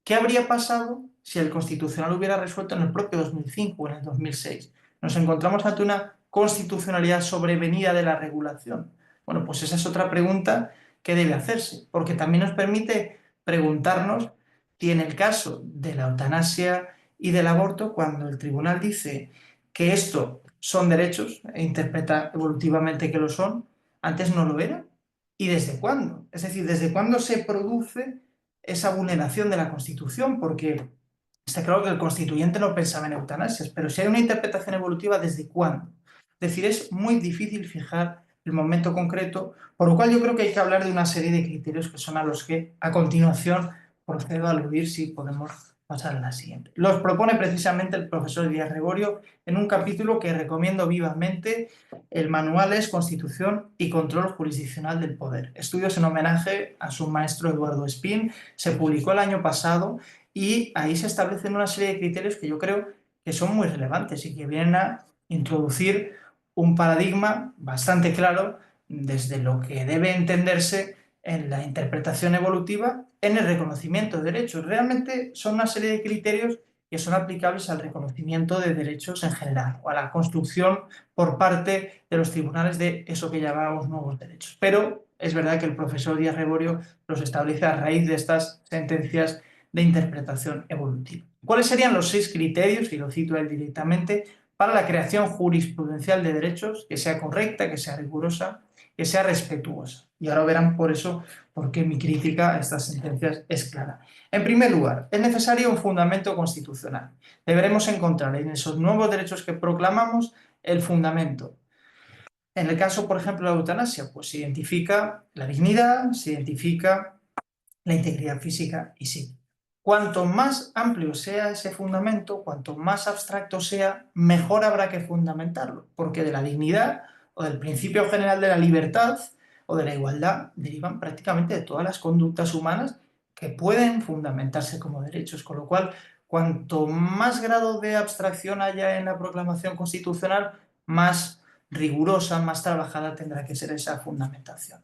¿Qué habría pasado si el Constitucional hubiera resuelto en el propio 2005 o en el 2006? Nos encontramos ante una constitucionalidad sobrevenida de la regulación. Bueno, pues esa es otra pregunta que debe hacerse, porque también nos permite preguntarnos si en el caso de la eutanasia y del aborto, cuando el tribunal dice que esto son derechos, e interpreta evolutivamente que lo son, antes no lo era. ¿Y desde cuándo? Es decir, ¿desde cuándo se produce esa vulneración de la Constitución? Porque está claro que el constituyente no pensaba en eutanasias, pero si hay una interpretación evolutiva, ¿desde cuándo? Es decir, es muy difícil fijar el momento concreto, por lo cual yo creo que hay que hablar de una serie de criterios que son a los que a continuación procedo a aludir si podemos pasar a la siguiente. Los propone precisamente el profesor Díaz Reborio en un capítulo que recomiendo vivamente. El manual es Constitución y Control Jurisdiccional del Poder. Estudios en homenaje a su maestro Eduardo Espín. Se publicó el año pasado y ahí se establecen una serie de criterios que yo creo que son muy relevantes y que vienen a introducir un paradigma bastante claro desde lo que debe entenderse en la interpretación evolutiva, en el reconocimiento de derechos. Realmente son una serie de criterios que son aplicables al reconocimiento de derechos en general o a la construcción por parte de los tribunales de eso que llamamos nuevos derechos. Pero es verdad que el profesor Díaz Reborio los establece a raíz de estas sentencias de interpretación evolutiva. ¿Cuáles serían los 6 criterios, y lo cito a él directamente, para la creación jurisprudencial de derechos que sea correcta, que sea rigurosa que sea respetuosa. Y ahora verán por eso por qué mi crítica a estas sentencias es clara. En primer lugar, es necesario un fundamento constitucional. Deberemos encontrar en esos nuevos derechos que proclamamos el fundamento. En el caso, por ejemplo, de la eutanasia, pues se identifica la dignidad, se identifica la integridad física y psíquica. Cuanto más amplio sea ese fundamento, cuanto más abstracto sea, mejor habrá que fundamentarlo, porque de la dignidad o del principio general de la libertad o de la igualdad derivan prácticamente de todas las conductas humanas que pueden fundamentarse como derechos, con lo cual, cuanto más grado de abstracción haya en la proclamación constitucional, más rigurosa, más trabajada tendrá que ser esa fundamentación.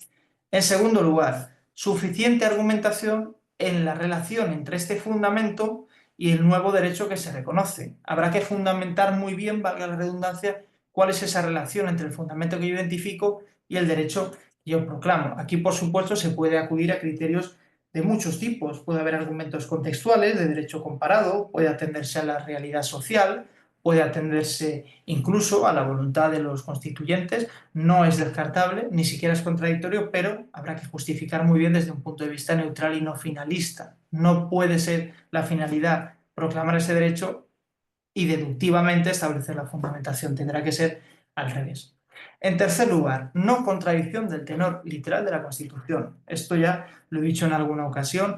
En segundo lugar, suficiente argumentación en la relación entre este fundamento y el nuevo derecho que se reconoce. Habrá que fundamentar muy bien, valga la redundancia, cuál es esa relación entre el fundamento que yo identifico y el derecho que yo proclamo. Aquí, por supuesto, se puede acudir a criterios de muchos tipos. Puede haber argumentos contextuales de derecho comparado, puede atenderse a la realidad social, puede atenderse incluso a la voluntad de los constituyentes. No es descartable, ni siquiera es contradictorio, pero habrá que justificar muy bien desde un punto de vista neutral y no finalista. No puede ser la finalidad proclamar ese derecho y deductivamente establecer la fundamentación. Tendrá que ser al revés. En tercer lugar, no contradicción del tenor literal de la Constitución. Esto ya lo he dicho en alguna ocasión.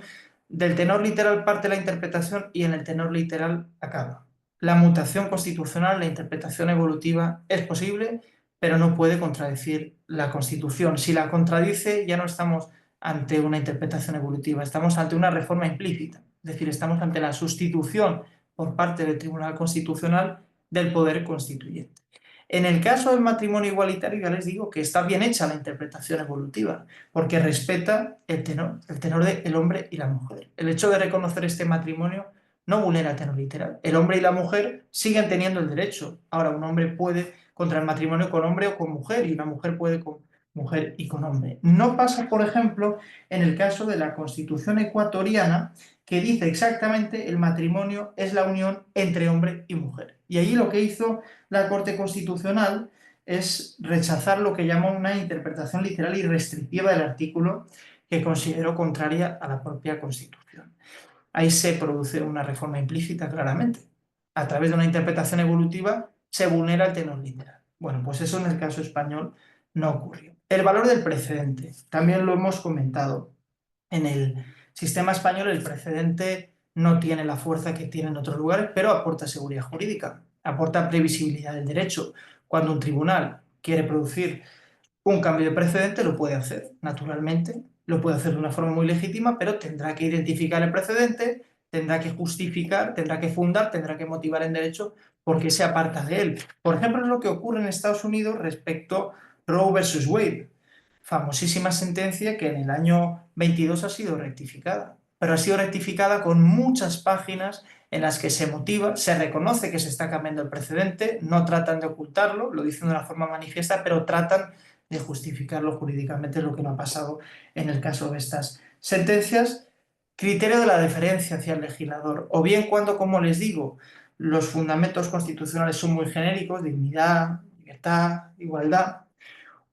Del tenor literal parte la interpretación y en el tenor literal acaba. La mutación constitucional, la interpretación evolutiva es posible, pero no puede contradecir la Constitución. Si la contradice, ya no estamos ante una interpretación evolutiva, estamos ante una reforma implícita. Es decir, estamos ante la sustitución por parte del Tribunal Constitucional del poder constituyente. En el caso del matrimonio igualitario, ya les digo que está bien hecha la interpretación evolutiva, porque respeta el tenor del hombre y la mujer. El hecho de reconocer este matrimonio no vulnera el tenor literal. El hombre y la mujer siguen teniendo el derecho. Ahora, un hombre puede contraer matrimonio con hombre o con mujer, y una mujer puede con mujer y con hombre. No pasa, por ejemplo, en el caso de la Constitución ecuatoriana, que dice exactamente el matrimonio es la unión entre hombre y mujer. Y allí lo que hizo la Corte Constitucional es rechazar lo que llama una interpretación literal y restrictiva del artículo que consideró contraria a la propia Constitución. Ahí se produce una reforma implícita claramente. A través de una interpretación evolutiva se vulnera el tenor literal. Bueno, pues eso en el caso español no ocurrió. El valor del precedente, también lo hemos comentado. En el sistema español el precedente no tiene la fuerza que tiene en otros lugares, pero aporta seguridad jurídica, aporta previsibilidad del derecho. Cuando un tribunal quiere producir un cambio de precedente, lo puede hacer, naturalmente, lo puede hacer de una forma muy legítima, pero tendrá que identificar el precedente, tendrá que justificar, tendrá que fundar, tendrá que motivar en derecho por qué se aparta de él. Por ejemplo, es lo que ocurre en Estados Unidos respecto a Roe versus Wade, famosísima sentencia que en el año 22 ha sido rectificada, pero ha sido rectificada con muchas páginas en las que se motiva, se reconoce que se está cambiando el precedente, no tratan de ocultarlo, lo dicen de una forma manifiesta, pero tratan de justificarlo jurídicamente, lo que no ha pasado en el caso de estas sentencias. Criterio de la deferencia hacia el legislador, o bien cuando, como les digo, los fundamentos constitucionales son muy genéricos, dignidad, libertad, igualdad,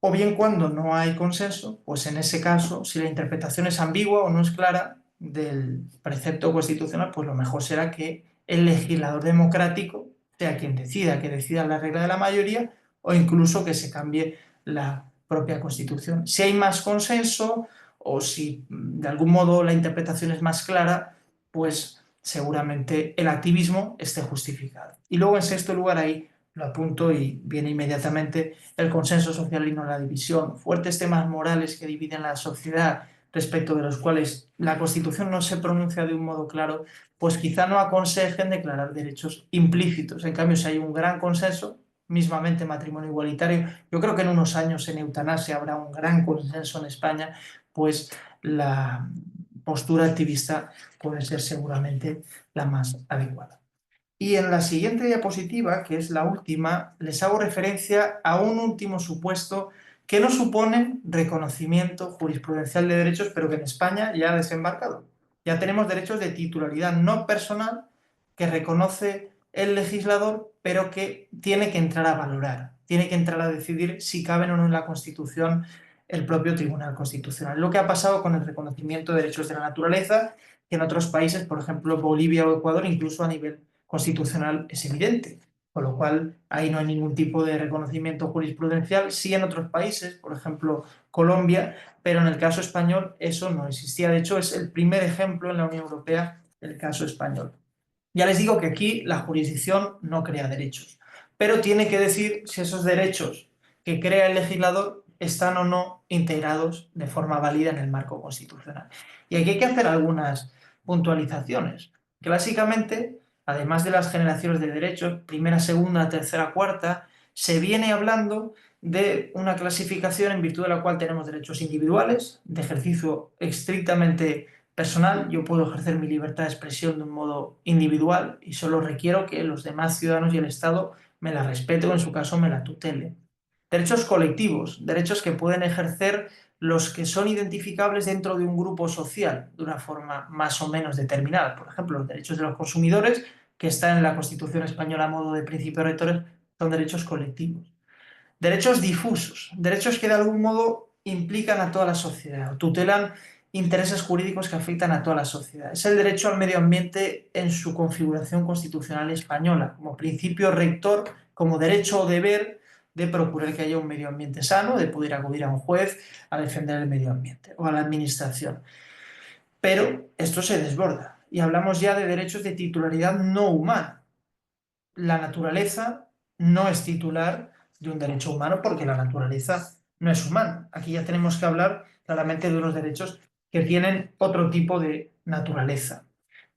o bien cuando no hay consenso, pues en ese caso, si la interpretación es ambigua o no es clara del precepto constitucional, pues lo mejor será que el legislador democrático sea quien decida, que decida la regla de la mayoría o incluso que se cambie la propia Constitución. Si hay más consenso o si de algún modo la interpretación es más clara, pues seguramente el activismo esté justificado. Y luego, en sexto lugar, ahí lo apunto y viene inmediatamente el consenso social y no la división. Fuertes temas morales que dividen la sociedad, respecto de los cuales la Constitución no se pronuncia de un modo claro, pues quizá no aconsejen declarar derechos implícitos. En cambio, si hay un gran consenso, mismamente matrimonio igualitario, yo creo que en unos años en eutanasia habrá un gran consenso en España, pues la postura activista puede ser seguramente la más adecuada. Y en la siguiente diapositiva, que es la última, les hago referencia a un último supuesto que no supone reconocimiento jurisprudencial de derechos, pero que en España ya ha desembarcado. Ya tenemos derechos de titularidad no personal que reconoce el legislador, pero que tiene que entrar a valorar, tiene que entrar a decidir si caben o no en la Constitución el propio Tribunal Constitucional. Lo que ha pasado con el reconocimiento de derechos de la naturaleza, que en otros países, por ejemplo Bolivia o Ecuador, incluso a nivel constitucional es evidente, con lo cual ahí no hay ningún tipo de reconocimiento jurisprudencial, sí en otros países, por ejemplo Colombia, pero en el caso español eso no existía. De hecho, es el primer ejemplo en la Unión Europea el caso español. Ya les digo que aquí la jurisdicción no crea derechos, pero tiene que decir si esos derechos que crea el legislador están o no integrados de forma válida en el marco constitucional. Y aquí hay que hacer algunas puntualizaciones. Clásicamente, además de las generaciones de derechos, primera, segunda, tercera, cuarta, se viene hablando de una clasificación en virtud de la cual tenemos derechos individuales, de ejercicio estrictamente personal. Yo puedo ejercer mi libertad de expresión de un modo individual y solo requiero que los demás ciudadanos y el Estado me la respeten o en su caso me la tutelen. Derechos colectivos, derechos que pueden ejercer los que son identificables dentro de un grupo social de una forma más o menos determinada. Por ejemplo, los derechos de los consumidores, que están en la Constitución española a modo de principios rectores, son derechos colectivos. Derechos difusos, derechos que de algún modo implican a toda la sociedad, tutelan intereses jurídicos que afectan a toda la sociedad. Es el derecho al medio ambiente en su configuración constitucional española, como principio rector, como derecho o deber de procurar que haya un medio ambiente sano, de poder acudir a un juez a defender el medio ambiente o a la administración. Pero esto se desborda y hablamos ya de derechos de titularidad no humana. La naturaleza no es titular de un derecho humano porque la naturaleza no es humana. Aquí ya tenemos que hablar claramente de unos derechos que tienen otro tipo de naturaleza.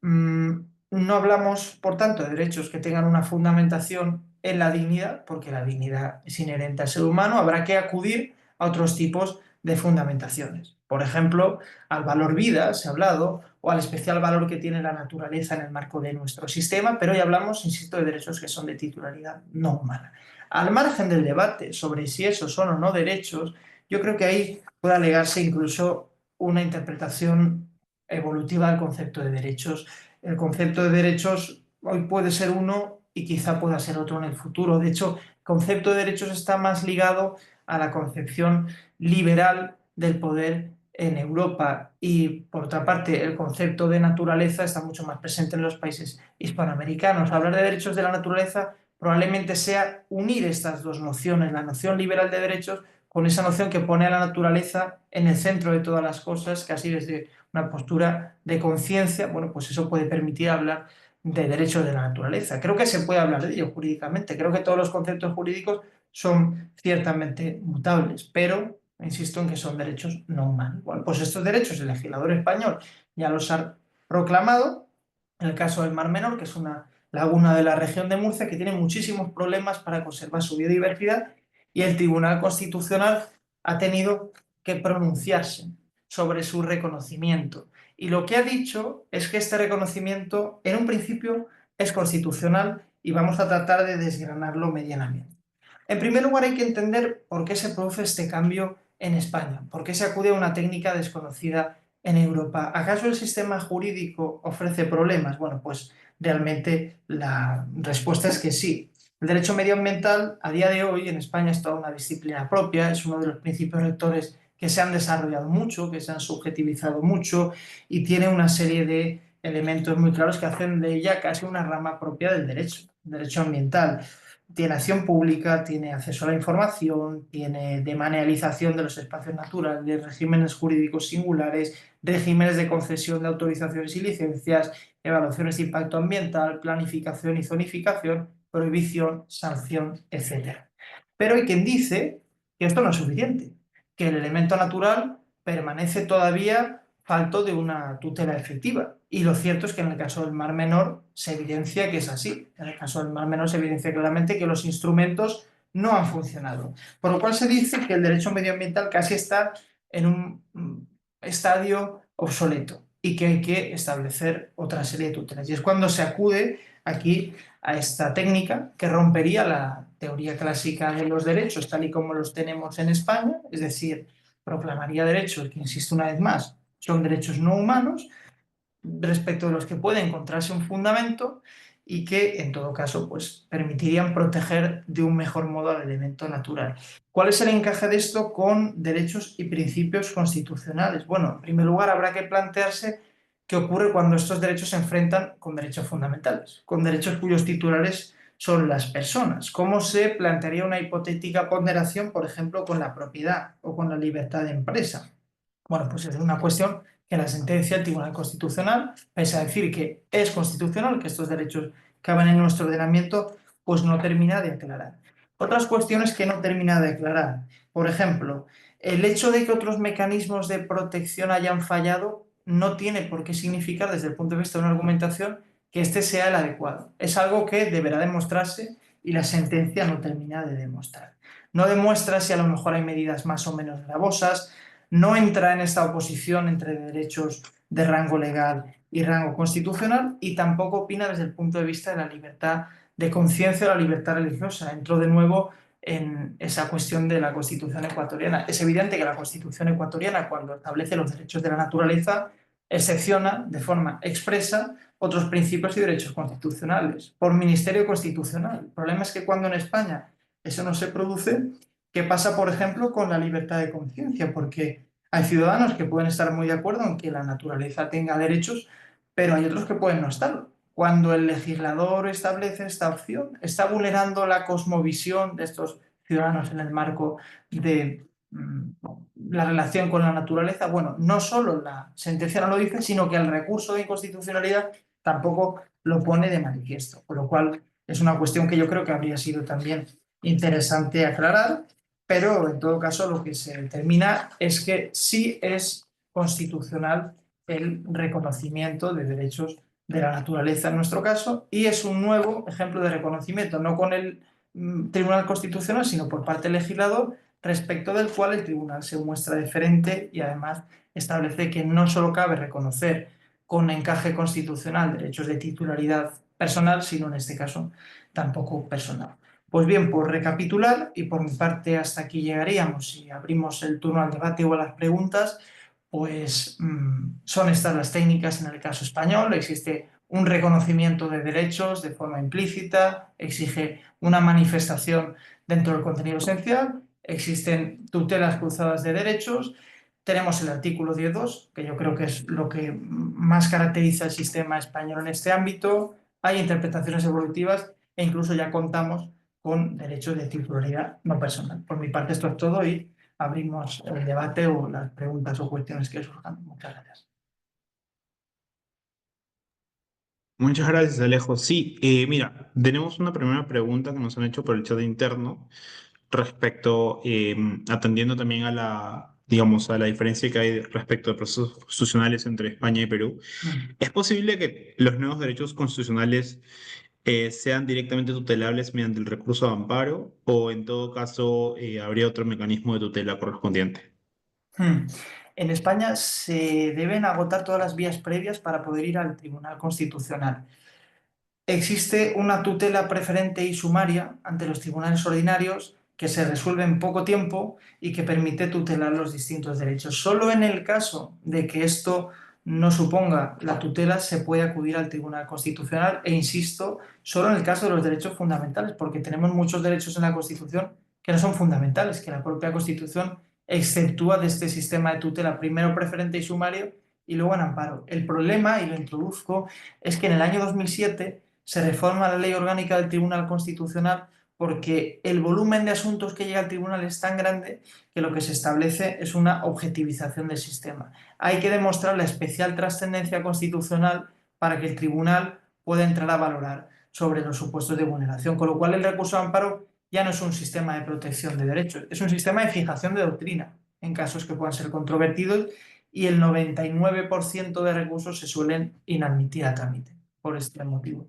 No hablamos, por tanto, de derechos que tengan una fundamentación en la dignidad, porque la dignidad es inherente al ser humano. Habrá que acudir a otros tipos de fundamentaciones. Por ejemplo, al valor vida, se ha hablado, o al especial valor que tiene la naturaleza en el marco de nuestro sistema, pero hoy hablamos, insisto, de derechos que son de titularidad no humana. Al margen del debate sobre si esos son o no derechos, yo creo que ahí puede alegarse incluso una interpretación evolutiva del concepto de derechos. El concepto de derechos hoy puede ser uno y quizá pueda ser otro en el futuro. De hecho, el concepto de derechos está más ligado a la concepción liberal del poder en Europa y, por otra parte, el concepto de naturaleza está mucho más presente en los países hispanoamericanos. Hablar de derechos de la naturaleza probablemente sea unir estas dos nociones, la noción liberal de derechos con esa noción que pone a la naturaleza en el centro de todas las cosas, casi desde una postura de conciencia. Bueno, pues eso puede permitir hablar de derechos de la naturaleza. Creo que se puede hablar de ello jurídicamente. Creo que todos los conceptos jurídicos son ciertamente mutables, pero insisto en que son derechos no humanos. Bueno, pues estos derechos el legislador español ya los ha proclamado. En el caso del Mar Menor, que es una laguna de la región de Murcia que tiene muchísimos problemas para conservar su biodiversidad, y el Tribunal Constitucional ha tenido que pronunciarse sobre su reconocimiento. Y lo que ha dicho es que este reconocimiento, en un principio, es constitucional y vamos a tratar de desgranarlo medianamente. En primer lugar, hay que entender por qué se produce este cambio en España, por qué se acude a una técnica desconocida en Europa. ¿Acaso el sistema jurídico ofrece problemas? Bueno, pues realmente la respuesta es que sí. El derecho medioambiental a día de hoy en España es toda una disciplina propia, es uno de los principios rectores que se han desarrollado mucho, que se han subjetivizado mucho y tiene una serie de elementos muy claros que hacen de ella casi una rama propia del derecho ambiental. Tiene acción pública, tiene acceso a la información, tiene dematerialización de los espacios naturales, regímenes jurídicos singulares, regímenes de concesión de autorizaciones y licencias, evaluaciones de impacto ambiental, planificación y zonificación, prohibición, sanción, etc. Pero hay quien dice que esto no es suficiente, que el elemento natural permanece todavía falto de una tutela efectiva. Y lo cierto es que en el caso del Mar Menor se evidencia que es así. En el caso del Mar Menor se evidencia claramente que los instrumentos no han funcionado. Por lo cual se dice que el derecho medioambiental casi está en un estadio obsoleto y que hay que establecer otra serie de tutelas. Y es cuando se acude aquí a esta técnica que rompería la teoría clásica de los derechos tal y como los tenemos en España, es decir, proclamaría derechos que, insisto una vez más, son derechos no humanos respecto de los que puede encontrarse un fundamento y que en todo caso pues, permitirían proteger de un mejor modo al elemento natural. ¿Cuál es el encaje de esto con derechos y principios constitucionales? Bueno, en primer lugar habrá que plantearse qué ocurre cuando estos derechos se enfrentan con derechos fundamentales, con derechos cuyos titulares son las personas. ¿Cómo se plantearía una hipotética ponderación, por ejemplo, con la propiedad o con la libertad de empresa? Bueno, pues es una cuestión que la sentencia del Tribunal Constitucional, pese a decir que es constitucional, que estos derechos caben en nuestro ordenamiento, pues no termina de aclarar. Otras cuestiones que no termina de aclarar. Por ejemplo, el hecho de que otros mecanismos de protección hayan fallado no tiene por qué significar, desde el punto de vista de una argumentación, que este sea el adecuado. Es algo que deberá demostrarse y la sentencia no termina de demostrar. No demuestra si a lo mejor hay medidas más o menos gravosas, no entra en esta oposición entre derechos de rango legal y rango constitucional y tampoco opina desde el punto de vista de la libertad de conciencia o la libertad religiosa. Entró de nuevo en esa cuestión de la Constitución ecuatoriana. Es evidente que la Constitución ecuatoriana, cuando establece los derechos de la naturaleza, excepciona de forma expresa otros principios y derechos constitucionales por ministerio constitucional. El problema es que cuando en España eso no se produce, ¿qué pasa, por ejemplo, con la libertad de conciencia? Porque hay ciudadanos que pueden estar muy de acuerdo en que la naturaleza tenga derechos, pero hay otros que pueden no estarlo. Cuando el legislador establece esta opción, está vulnerando la cosmovisión de estos ciudadanos en el marco de la relación con la naturaleza. Bueno, no solo la sentencia no lo dice, sino que el recurso de inconstitucionalidad tampoco lo pone de manifiesto, con lo cual es una cuestión que yo creo que habría sido también interesante aclarar, pero en todo caso lo que se determina es que sí es constitucional el reconocimiento de derechos de la naturaleza en nuestro caso y es un nuevo ejemplo de reconocimiento, no con el Tribunal Constitucional, sino por parte del legislador, respecto del cual el tribunal se muestra diferente y además establece que no solo cabe reconocer con encaje constitucional derechos de titularidad personal, sino en este caso tampoco personal. Pues bien, por recapitular, y por mi parte hasta aquí llegaríamos y abrimos el turno al debate o a las preguntas, pues son estas las técnicas en el caso español. Existe un reconocimiento de derechos de forma implícita, exige una manifestación dentro del contenido esencial, existen tutelas cruzadas de derechos, tenemos el artículo 10.2, que yo creo que es lo que más caracteriza el sistema español en este ámbito, hay interpretaciones evolutivas e incluso ya contamos con derechos de titularidad no personal. Por mi parte esto es todo y abrimos el debate o las preguntas o cuestiones que surjan. Muchas gracias. Muchas gracias, Alejo. Sí, mira, tenemos una primera pregunta que nos han hecho por el chat interno respecto, atendiendo también a la, digamos, a la diferencia que hay respecto de procesos constitucionales entre España y Perú. ¿Es posible que los nuevos derechos constitucionales sean directamente tutelables mediante el recurso de amparo o en todo caso habría otro mecanismo de tutela correspondiente? Hmm. En España se deben agotar todas las vías previas para poder ir al Tribunal Constitucional. Existe una tutela preferente y sumaria ante los tribunales ordinarios que se resuelve en poco tiempo y que permite tutelar los distintos derechos. Solo en el caso de que esto no suponga la tutela se puede acudir al Tribunal Constitucional e insisto, solo en el caso de los derechos fundamentales, porque tenemos muchos derechos en la Constitución que no son fundamentales, que la propia Constitución exceptúa de este sistema de tutela, primero preferente y sumario y luego en amparo. El problema, y lo introduzco, es que en el año 2007 se reforma la ley orgánica del Tribunal Constitucional porque el volumen de asuntos que llega al tribunal es tan grande que lo que se establece es una objetivización del sistema. Hay que demostrar la especial trascendencia constitucional para que el tribunal pueda entrar a valorar sobre los supuestos de vulneración, con lo cual el recurso de amparo ya no es un sistema de protección de derechos, es un sistema de fijación de doctrina en casos que puedan ser controvertidos y el 99% de recursos se suelen inadmitir a trámite por este motivo.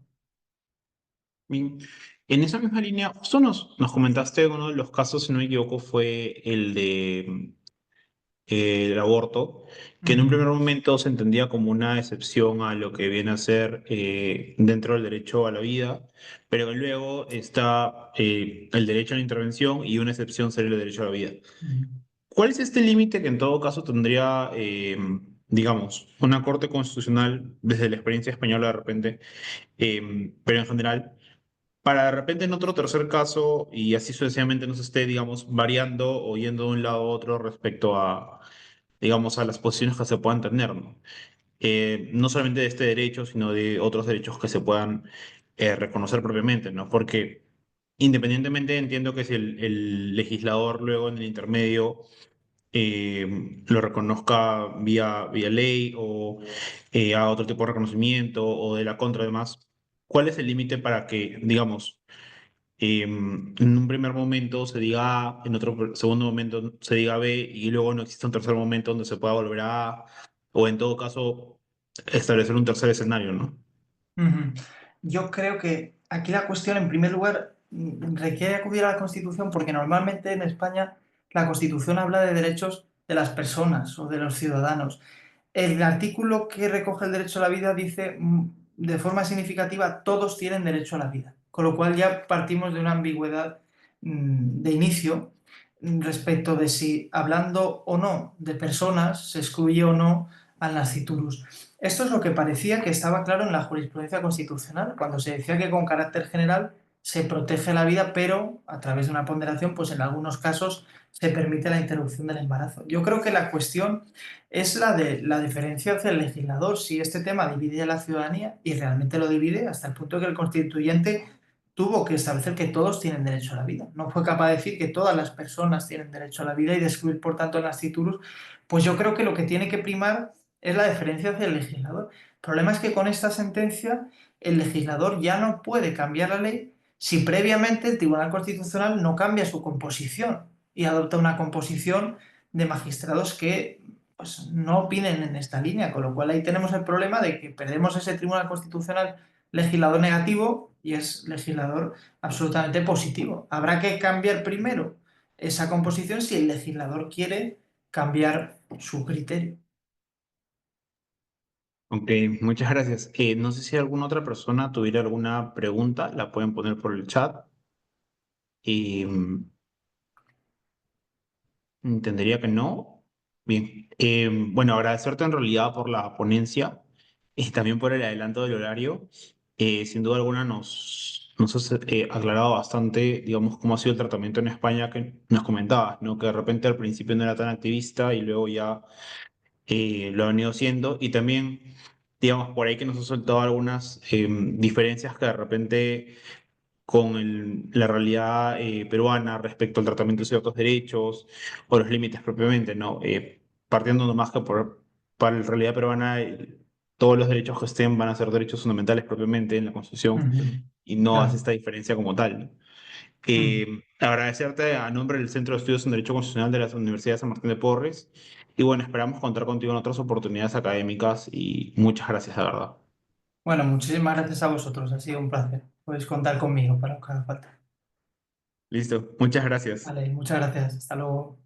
Bien. En esa misma línea, justo nos comentaste uno de los casos, si no me equivoco, fue el de el aborto, que en un primer momento se entendía como una excepción a lo que viene a ser dentro del derecho a la vida, pero que luego está el derecho a la intervención y una excepción sería el derecho a la vida. ¿Cuál es este límite que en todo caso tendría digamos, una corte constitucional desde la experiencia española de repente, pero en general, para de repente en otro tercer caso y así sucesivamente no se esté, digamos, variando o yendo de un lado a otro respecto a, digamos, a las posiciones que se puedan tener, ¿no? No solamente de este derecho, sino de otros derechos que se puedan reconocer propiamente, ¿no? Porque independientemente entiendo que si el legislador luego en el intermedio lo reconozca vía ley o haga otro tipo de reconocimiento o de la contra además, ¿cuál es el límite para que, digamos, en un primer momento se diga A, en otro segundo momento se diga B y luego no existe un tercer momento donde se pueda volver a A o en todo caso establecer un tercer escenario, ¿no? Ujú. Yo creo que aquí la cuestión, en primer lugar, requiere acudir a la Constitución porque normalmente en España la Constitución habla de derechos de las personas o de los ciudadanos. El artículo que recoge el derecho a la vida dice de forma significativa todos tienen derecho a la vida, con lo cual ya partimos de una ambigüedad de inicio respecto de si hablando o no de personas se excluye o no al nasciturus. Esto es lo que parecía que estaba claro en la jurisprudencia constitucional, cuando se decía que con carácter general se protege la vida, pero a través de una ponderación, pues en algunos casos se permite la interrupción del embarazo. Yo creo que la cuestión es la de la diferencia hacia el legislador, si este tema divide a la ciudadanía y realmente lo divide hasta el punto que el constituyente tuvo que establecer que todos tienen derecho a la vida. No fue capaz de decir que todas las personas tienen derecho a la vida y de excluir, por tanto, el nasciturus. Pues yo creo que lo que tiene que primar es la deferencia hacia el legislador. El problema es que con esta sentencia el legislador ya no puede cambiar la ley si previamente el Tribunal Constitucional no cambia su composición y adopta una composición de magistrados que pues, no opinen en esta línea, con lo cual ahí tenemos el problema de que perdemos ese Tribunal Constitucional legislador negativo y es legislador absolutamente positivo. Habrá que cambiar primero esa composición si el legislador quiere cambiar su criterio. Ok, muchas gracias. No sé si alguna otra persona tuviera alguna pregunta, la pueden poner por el chat. Y entendería que no. Bien. Bueno, agradecerte en realidad por la ponencia y también por el adelanto del horario. Sin duda alguna nos has aclarado bastante, digamos, cómo ha sido el tratamiento en España que nos comentabas, ¿no? Que de repente al principio no era tan activista y luego ya lo ha venido siendo. Y también, digamos, por ahí que nos ha soltado algunas diferencias que de repente con la realidad peruana respecto al tratamiento de ciertos derechos o los límites propiamente, ¿no? Partiendo nomás que para la realidad peruana todos los derechos que estén van a ser derechos fundamentales propiamente en la Constitución Ujú. y no hace Claro. esta diferencia como tal, ¿no? Ujú. Agradecerte a nombre del Centro de Estudios en Derecho Constitucional de la Universidad de San Martín de Porres y bueno, esperamos contar contigo en otras oportunidades académicas y muchas gracias, de verdad. Bueno, muchísimas gracias a vosotros, ha sido un placer. Podéis contar conmigo para lo que haga falta. Listo, muchas gracias. Vale, muchas gracias. Hasta luego.